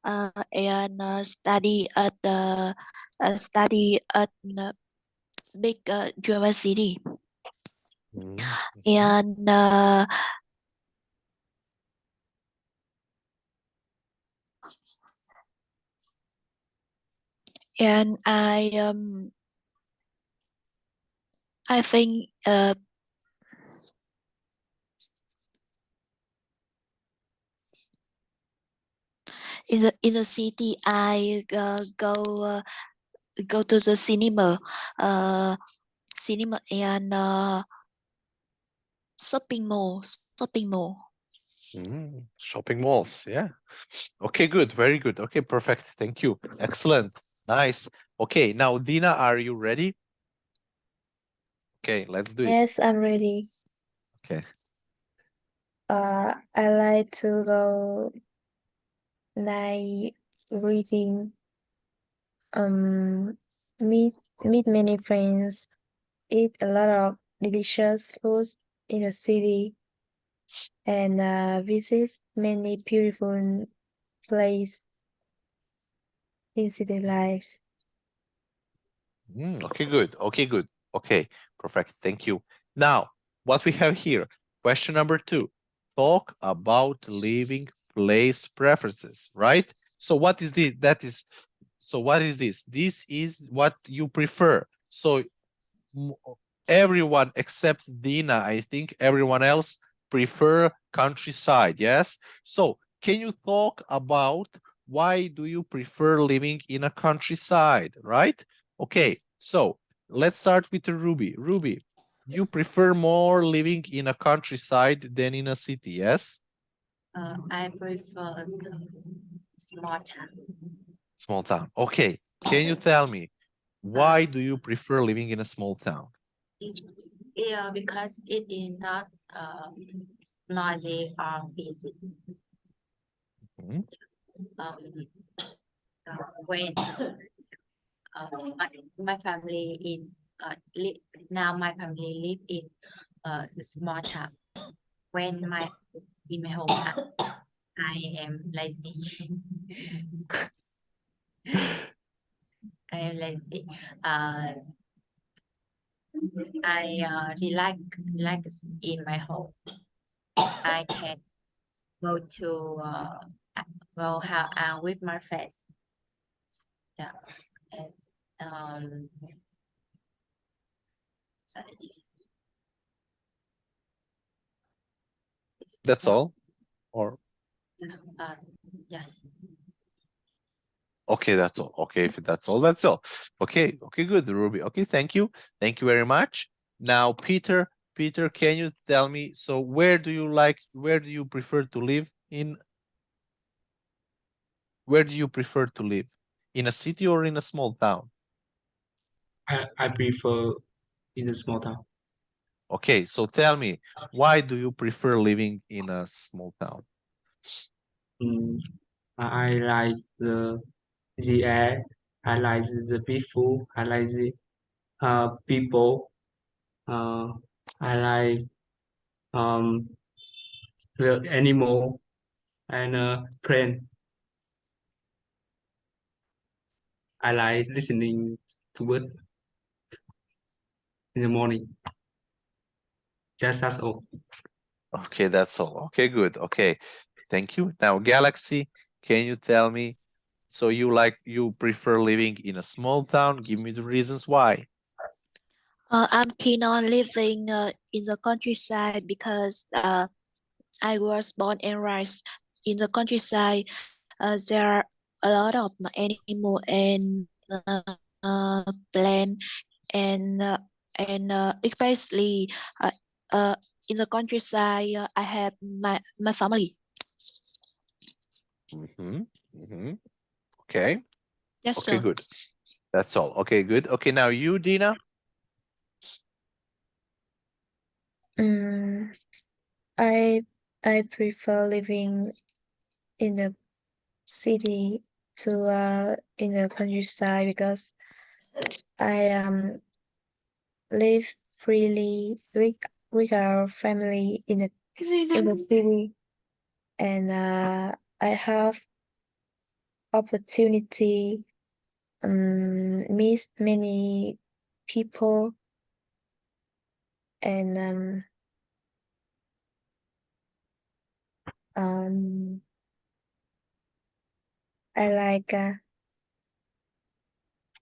And study at the big university. Mhm. And and I think in the city I go to the cinema and shopping mall. Shopping malls, yeah. Okay, good, very good. Okay, perfect. Thank you. Excellent. Nice. Okay, now Dina, are you ready? Okay, let's do it. Yes, I'm ready. Okay. I like to go night reading. Meet many friends. Eat a lot of delicious foods in the city, and visit many beautiful places in city life. Okay, good. Okay, good. Okay, perfect. Thank you. Now, what we have here, question number 2. Talk about living place preferences, right? So what is this? So what is this? This is what you prefer. So everyone except Dina, I think everyone else prefer countryside, yes? So can you talk about why do you prefer living in a countryside, right? Okay, so let's start with Ruby. Ruby, you prefer more living in a countryside than in a city, yes? I prefer small town. Small town. Okay. Can you tell me why do you prefer living in a small town? It's because it is not noisy or busy. Mhm. When my family now my family live in the small town. When in my home I am lazy. I am lazy. I relax in my home. I can go to go out with my friends. Yeah. Yes. Sorry. That's all? Or Yes. okay, that's all. Okay, if that's all, that's all. Okay, okay, good, Ruby. Okay, thank you. Thank you very much. Now, Peter, can you tell me, so where do you prefer to live in? Where do you prefer to live? In a city or in a small town? I prefer in a small town. Okay, so tell me, why do you prefer living in a small town? I like the air. I like the people. I like the people. I like the animal and friend. I like listening to bird in the morning. Just that's all. Okay, that's all. Okay, good. Okay, thank you. Now, Galaxy, can you tell me, so you prefer living in a small town? Give me the reasons why. I'm keen on living in the countryside because I was born and raised in the countryside. There are a lot of animal and plant and especially uh, uh, in the countryside, I have my family. Okay. Yes, Okay, sir. good. That's all. Okay, good. Okay, now you, Dina. I prefer living in the city to in the countryside because I live freely with our family in the city, and I have opportunity meet many people, and I like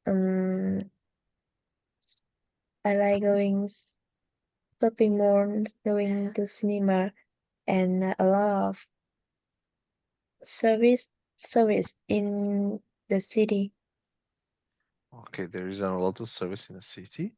um I like going shopping mall, going to cinema, and a lot of service in the city. Okay, there is a lot of service in the city.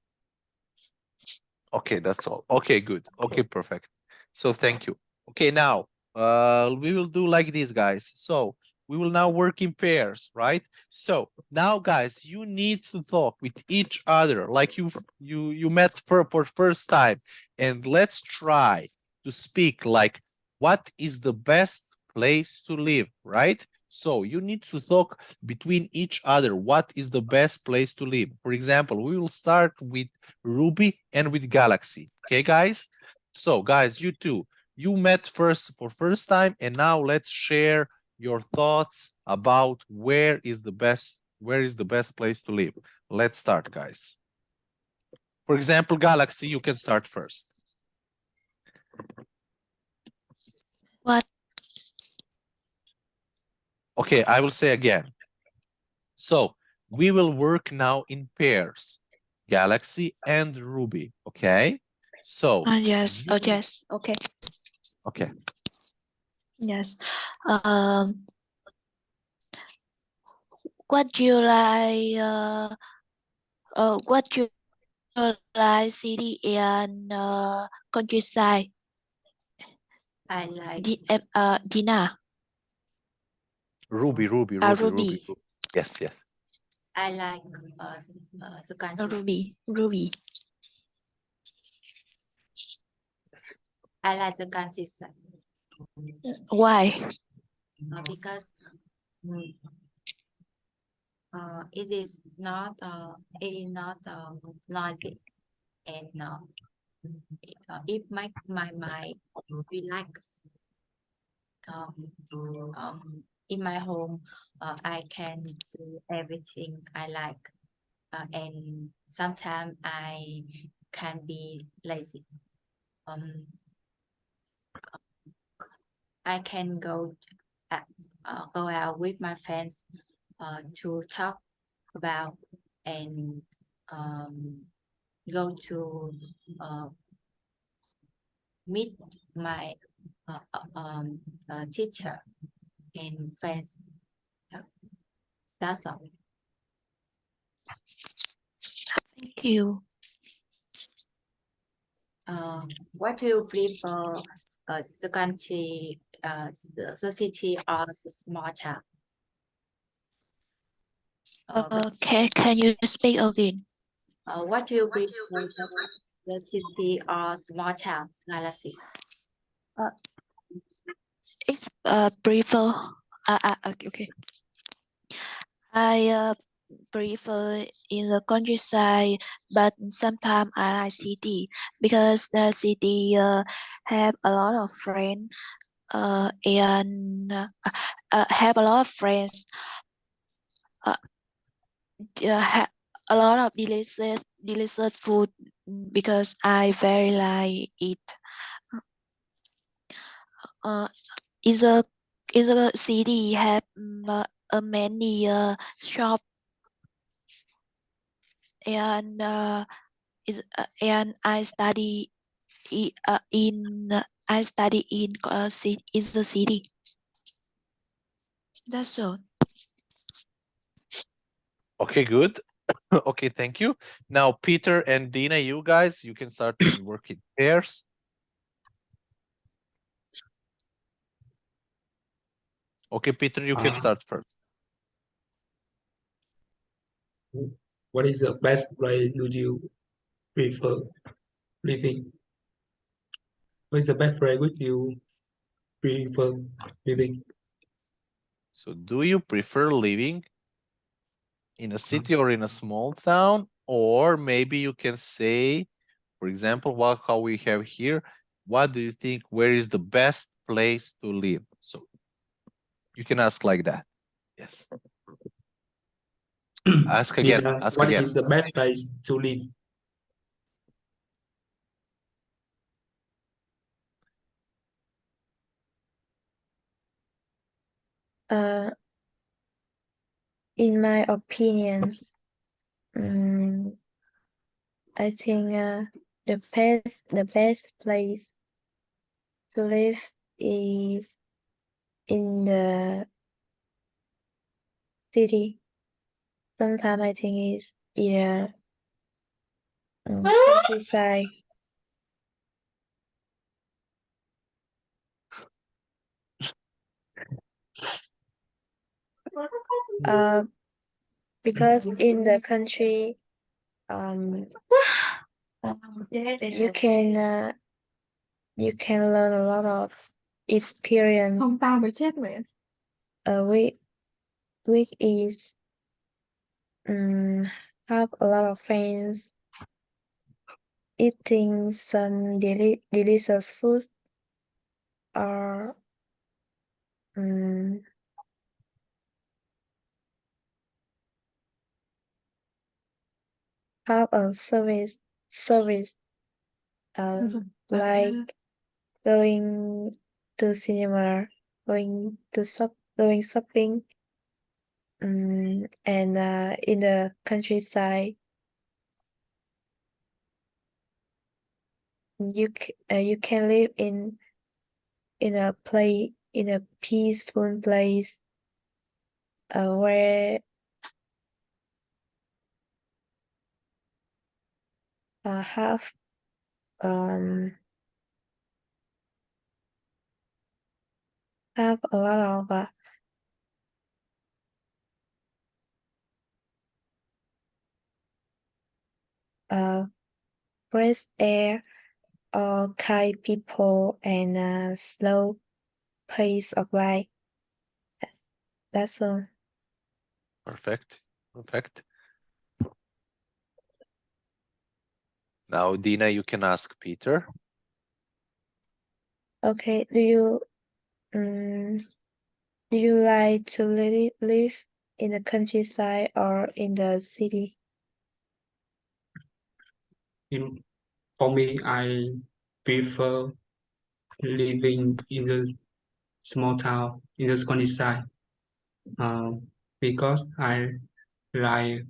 Okay, that's all. Okay, good. Okay, perfect. So thank you. Okay, now we will do like this, guys. So we will now work in pairs, right? So now, guys, you need to talk with each other like you met for first time, and let's try to speak like what is the best place to live, right? So you need to talk between each other. What is the best place to live? For example, we will start with Ruby and with Galaxy. Okay, guys? So, guys, you two, you met first time, and now let's share your thoughts about where is the best place to live. Let's start, guys. For example, Galaxy, you can start first. What? Okay, I will say again. So we will work now in pairs, Galaxy and Ruby. Okay. So Yes. you, Yes. Okay. okay. Yes. Um. What you like? What you like city and countryside. I like Dina. Ruby, Ruby, Ah, Ruby, Ruby, Ruby. Ruby. Yes, yes. I like the country. Ruby. I like the countryside Why? because mm, it is not noisy and it make my mind relax. In my home, I can do everything I like, and sometimes I can be lazy. I can go out with my friends to talk about and go to meet my teacher and friends. That's all. Thank you. What do you prefer? The country, the city, or the small town? Can you speak again? What do you prefer? The city or small town, Galaxy? It's prefer. Okay. I prefer in the countryside, but sometimes I like city because the city have a lot of friends and have a lot of friends. Have a lot of delicious food because I very like it. Is a city have many shop and and I study in in the city. That's all. Okay, good. Okay, thank you. Now, Peter and Dina, you guys, you can start and work in pairs. Okay, Peter, you can start first. What is the best place do you prefer living? What is the best place would you prefer living? So, do you prefer living in a city or in a small town? Or maybe you can say, for example, how we have here, what do you think, where is the best place to live? So you can ask like that. Yes. Ask again, Dina, ask what again. is the best place to live? In my opinions, I think the best place to live is in the city. Sometimes I think it's either countryside. Because in the country, you can learn a lot of experience. Which is have a lot of friends, eating some delicious food, or have a service like going to cinema, going shopping, and in the countryside, you can live in a peaceful place where have have a lot of fresh air, kind people, and a slow pace of life. That's all. Perfect. Perfect. Now, Dina, you can ask Peter. Okay, do you like to live in the countryside or in the city? For me, I prefer living in the small town in the countryside because I like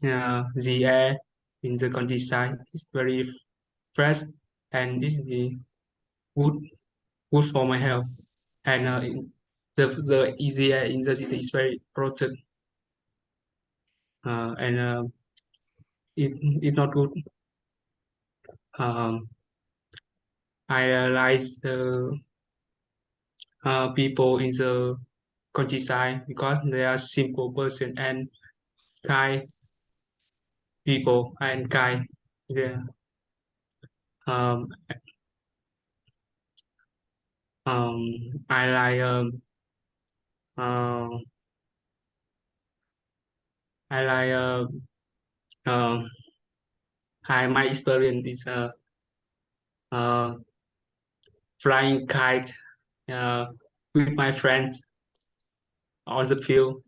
the air in the countryside is very fresh and is the good good for my health and the easy air in the city is very polluted and it not good. Um, I like the people in the countryside because they are simple person and kind people and kind. Yeah. Um, I like uh, I like um, my experience is uh, flying kite uh, with my friends on the field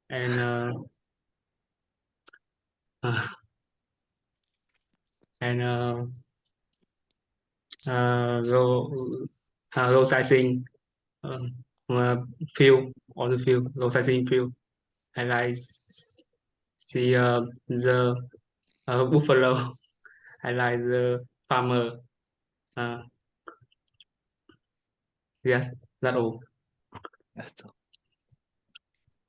and uh, and go go sightseeing field on the field, go sightseeing field. I like see the buffalo. I like the farmer. Uh, yes, that all. That's all.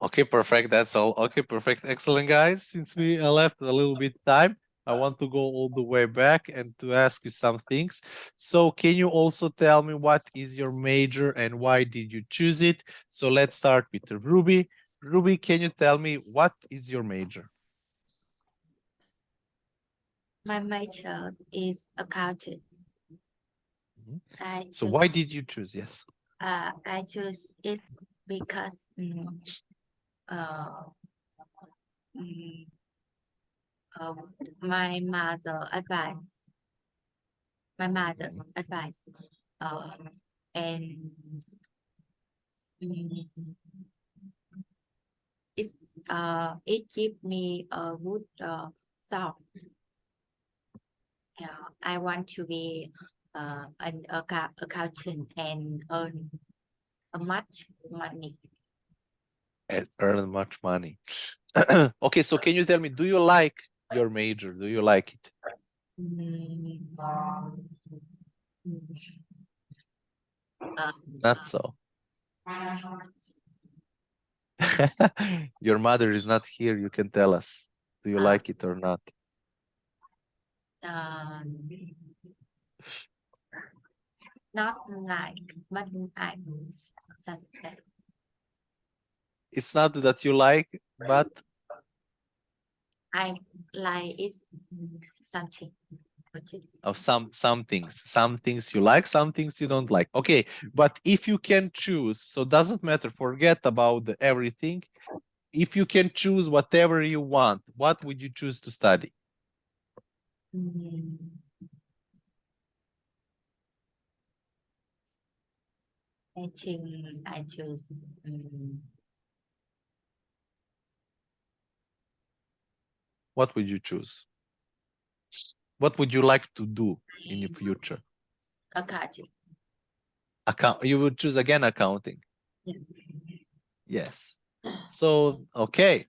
Okay, perfect. That's all. Okay, perfect. Excellent, guys. Since we left a little bit time, I want to go all the way back and to ask you some things. So can you also tell me what is your major and why did you choose it? So let's start with Ruby. Ruby, can you tell me what is your major? My major is accounting. Mhm. I So choose, why did you choose? Yes. I choose it because uh, mm, uh, my mother advice, my mother's advice, and mm, it's it give me a good job. Yeah, I want to be an accountant and earn much money. And earn much money. Okay, so can you tell me, do you like your major? Do you like it? Mm, Not so. Your mother is not here. You can tell us. Do you like it or not? Not like, but I said that It's not that you like, but I like is something. Which is of some things you like, some things you don't like. Okay, but if you can choose, so doesn't matter. Forget about everything. If you can choose whatever you want, what would you choose to study? I think I choose What would you choose? What would you like to do in the future? accounting. You would choose again accounting. Yes. Yes. So, okay.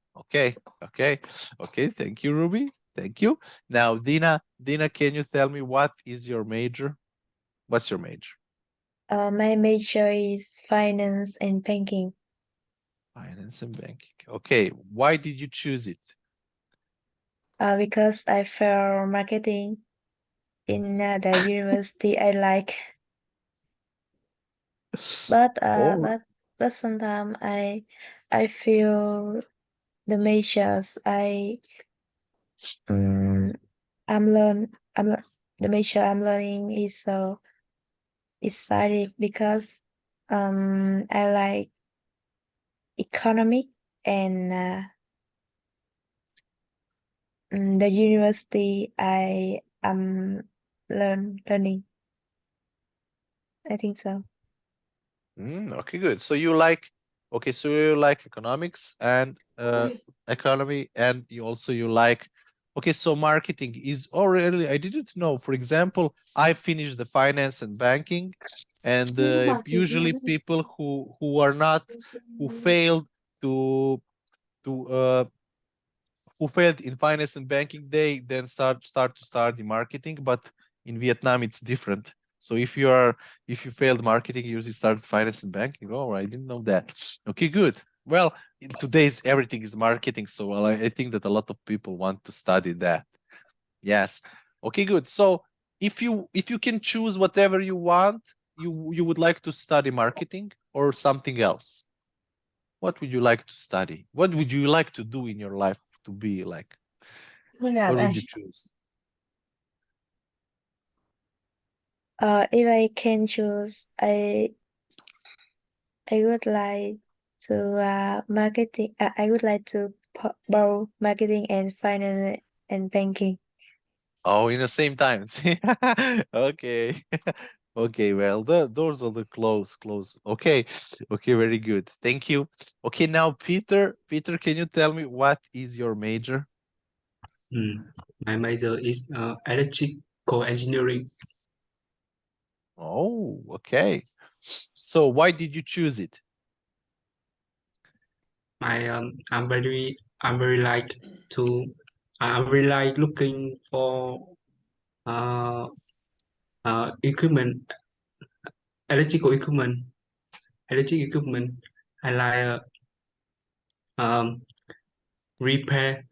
Thank you, Ruby. Thank you. Now, Dina, can you tell me what is your major? What's your major? My major is finance and banking. Finance and banking. Okay. Why did you choose it? Because I feel marketing in the university I like. But Oh. but sometimes I feel the majors um, the major I'm learning is so exciting because I like economic and the university I am learning. I think so. Okay, good. So you like, okay, so you like economics and economy, and you like, okay, so marketing is already, I didn't know. For example, I finished the finance and banking, and usually people who are not, who failed to to who failed in finance and banking, they then start to study marketing. But in Vietnam, it's different. So if you failed marketing, you usually start finance and banking. Oh, I didn't know that. Okay, good. Well, in today's everything is marketing, so well, I think that a lot of people want to study that. Yes. Okay, good. So if you can choose whatever you want, you would like to study marketing or something else. What would you like to study? What would you like to do in your life to be like? What would you choose? If I can choose, I would like to marketing. I would like to borrow marketing and finance and banking. Oh, in the same time. Okay. Okay, well, those are the close. Okay. Okay, very good. Thank you. Okay, now Peter, can you tell me what is your major? My major is electrical engineering. Oh, okay. So why did you choose it? I'm very like to I'm really like looking for uh, equipment, electrical equipment, electric equipment. I like um, repair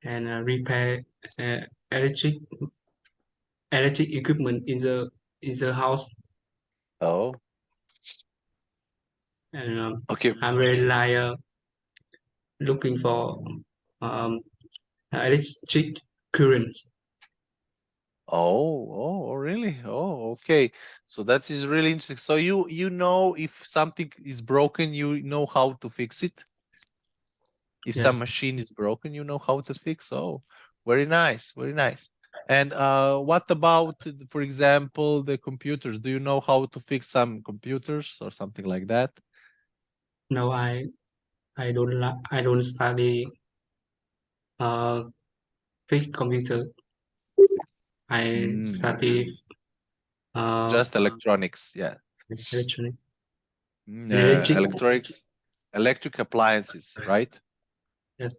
and repair uh, electric electric equipment in the house, Oh, and okay. I'm really like looking for um, electric current. Oh, really? Oh, okay. So that is really interesting. So you know if something is broken, you know how to fix it. If Yes. some machine is broken, you know how to fix. Oh, very nice, very nice. And what about, for example, the computers? Do you know how to fix some computers or something like that? No, I don't study uh fix computer. I Mm, study uh just electronics, yeah. electronic Mm, electric. electronics, electric appliances, right? Yes.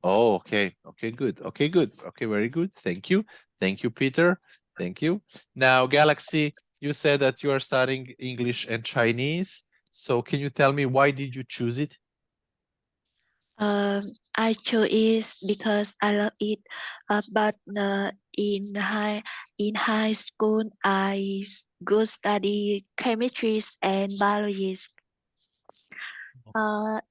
Oh, okay. Okay, good. Okay, good. Okay, very good. Thank you. Thank you, Peter. Thank you. Now, Galaxy, you said that you are studying English and Chinese. So can you tell me why did you choose it? I chose it because I love it. But in high school, go study chemistry and biology.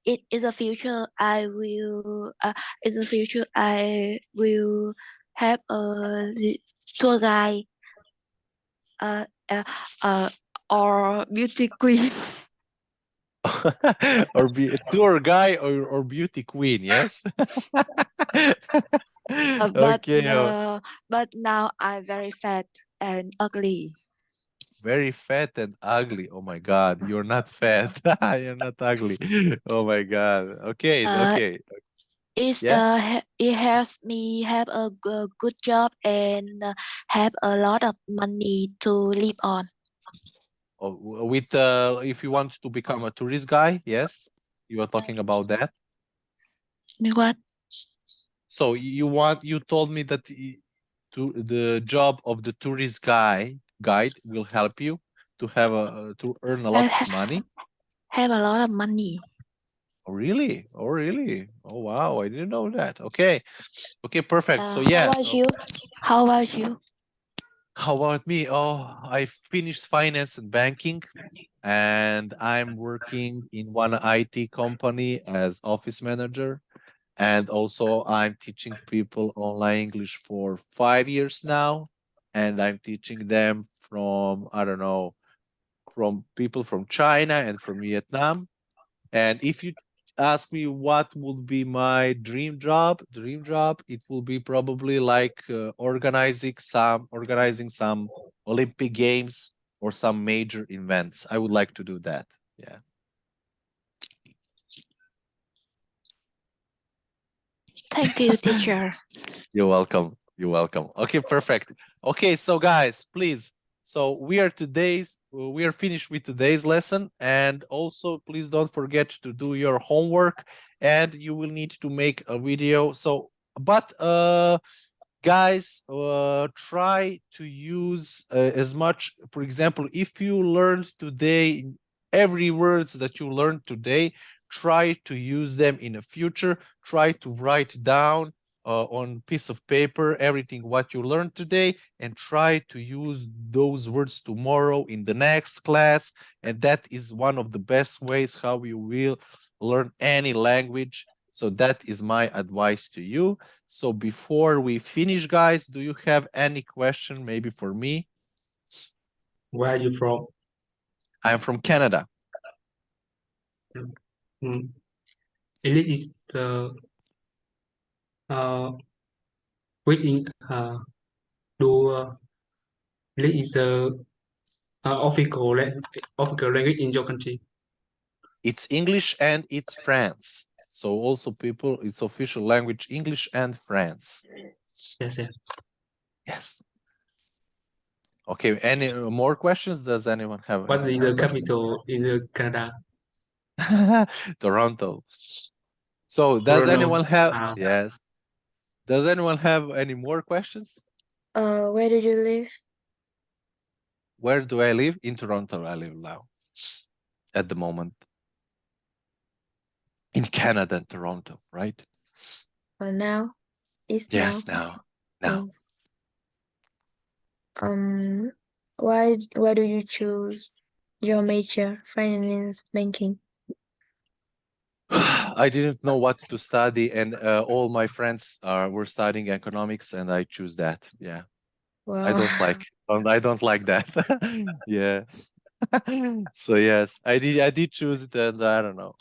In the future, in the future I will have a tour guide, uh, uh, uh, or beauty queen. Or be a tour guy or beauty queen, yes? Uh, but Okay, but now I'm very fat and ugly. very fat and ugly. Oh my God, you're not fat. You're not ugly. Oh my God. Okay, Uh, okay. It's Yeah. it helps me have a good job and have a lot of money to live on. Oh, with if you want to become a tourist guy, yes, you are talking about that. What? So you told me that to the job of the tourist guide will help you to have to earn a lot of Have money. have a lot of money. Oh, really? Oh, really? Oh, wow. I didn't know that. Okay. Okay, perfect. So, How yes. about you? How about you? How about me? Oh, I finished finance and banking, and I'm working in one IT company as office manager. And also, I'm teaching people online English for 5 years now. And I'm teaching them from, I don't know, from people from China and from Vietnam. And if you ask me what would be my dream job, it will be probably like organizing some Olympic Games or some major events. I would like to do that. Yeah. Thank you, teacher. You're welcome. You're welcome. Okay, perfect. Okay, so guys, please. So we are finished with today's lesson, and also please don't forget to do your homework, and you will need to make a video. So, but guys, try to use as much. For example, if you learned today every words that you learned today, try to use them in the future. Try to write down on piece of paper everything what you learned today, and try to use those words tomorrow in the next class. And that is one of the best ways how you will learn any language. So that is my advice to you. So before we finish, guys, do you have any question maybe for me? Where are you from? I'm from Canada. Mm. English is the which in do English is the official language in your country. It's English and it's France. So also people, it's official language, English and France. Yes, yes. Yes. Okay, any more questions? Does anyone have What any is more the questions? capital in the Canada? Toronto. So does Toronto. anyone have, Ah, yes. Does anyone have any more questions? Where do you live? Where do I live? In Toronto, I live now at the moment. In Canada and Toronto, right? Now? Yes, Now? now. Why do you choose your major, finance banking? I didn't know what to study, and all my friends were studying economics, and I choose that. Yeah, I Wow. don't like that. Yeah. So yes, I did choose it, and I don't know.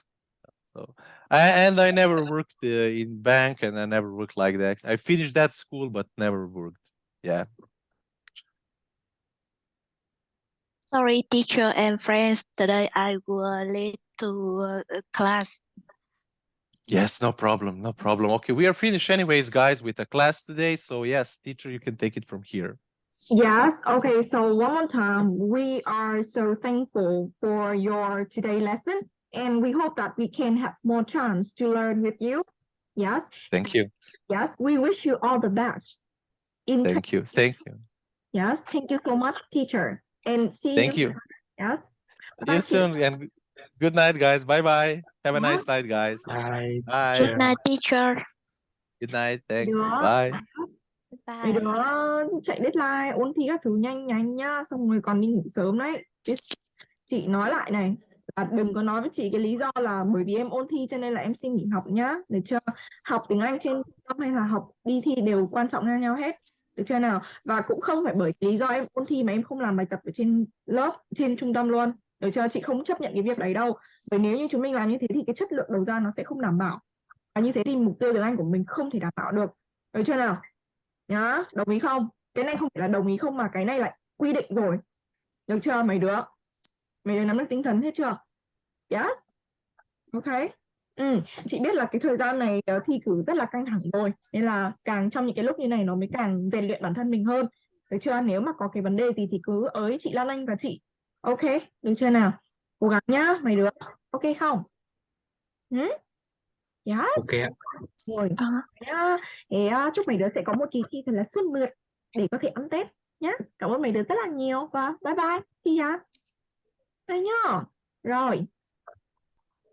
So I never worked in bank, and I never worked like that. I finished that school, but never worked. Yeah. Sorry, teacher and friends. Today I will late to class. Yes, no problem, no problem. Okay, we are finished anyways, guys, with the class today. So yes, teacher, you can take it from here. Yes, okay, so one more time, we are so thankful for your today lesson, and we hope that we can have more chance to learn with you. Yes. Thank you. Yes, we wish you all the best. Thank you. Thank you. Yes, thank you so much, teacher. And see Thank you. Yes. See you soon, and good night, guys. Bye-bye. Have a nice night, guys. bye. Bye. Good night, teacher. Good night. Thanks. Đứa, Bye. mấy Bye. đứa chạy deadline, ôn thi các thứ nhanh nhanh nhá, xong rồi còn đi ngủ sớm đấy. Chị nói lại này, là đừng có nói với chị cái lý do là bởi vì em ôn thi cho nên là em xin nghỉ học nhá, được chưa? Học tiếng Anh trên trung tâm hay là học đi thi đều quan trọng ngang nhau hết, được chưa nào? Và cũng không phải bởi lý do em ôn thi mà em không làm bài tập ở trên lớp, trên trung tâm luôn, được chưa? Chị không chấp nhận cái việc đấy đâu, bởi nếu như chúng mình làm như thế thì cái chất lượng đầu ra nó sẽ không đảm bảo, và như thế thì mục tiêu tiếng Anh của mình không thể đảm bảo được, được chưa nào? Nhá, đồng ý không? Cái này không phải là đồng ý không mà cái này lại quy định rồi, được chưa mấy đứa? Mày đều nắm được tinh thần hết chưa? Yes. Ok. Chị biết là cái thời gian này thi cử rất là căng thẳng rồi, nên là càng trong những cái lúc như này nó mới càng rèn luyện bản thân mình hơn, được chưa? Nếu mà có cái vấn đề gì thì cứ ới chị Lan Anh và chị. Ok, được chưa nào? Cố gắng nhá mấy đứa. Ok không? Yes. Ok. Rồi. Nhá. Thế chúc mấy đứa sẽ có một kỳ thi thật là suôn mượt để có thể ăn Tết nhé. Cảm ơn mấy đứa rất là nhiều và bye bye. See ya. Hay nhá. Rồi.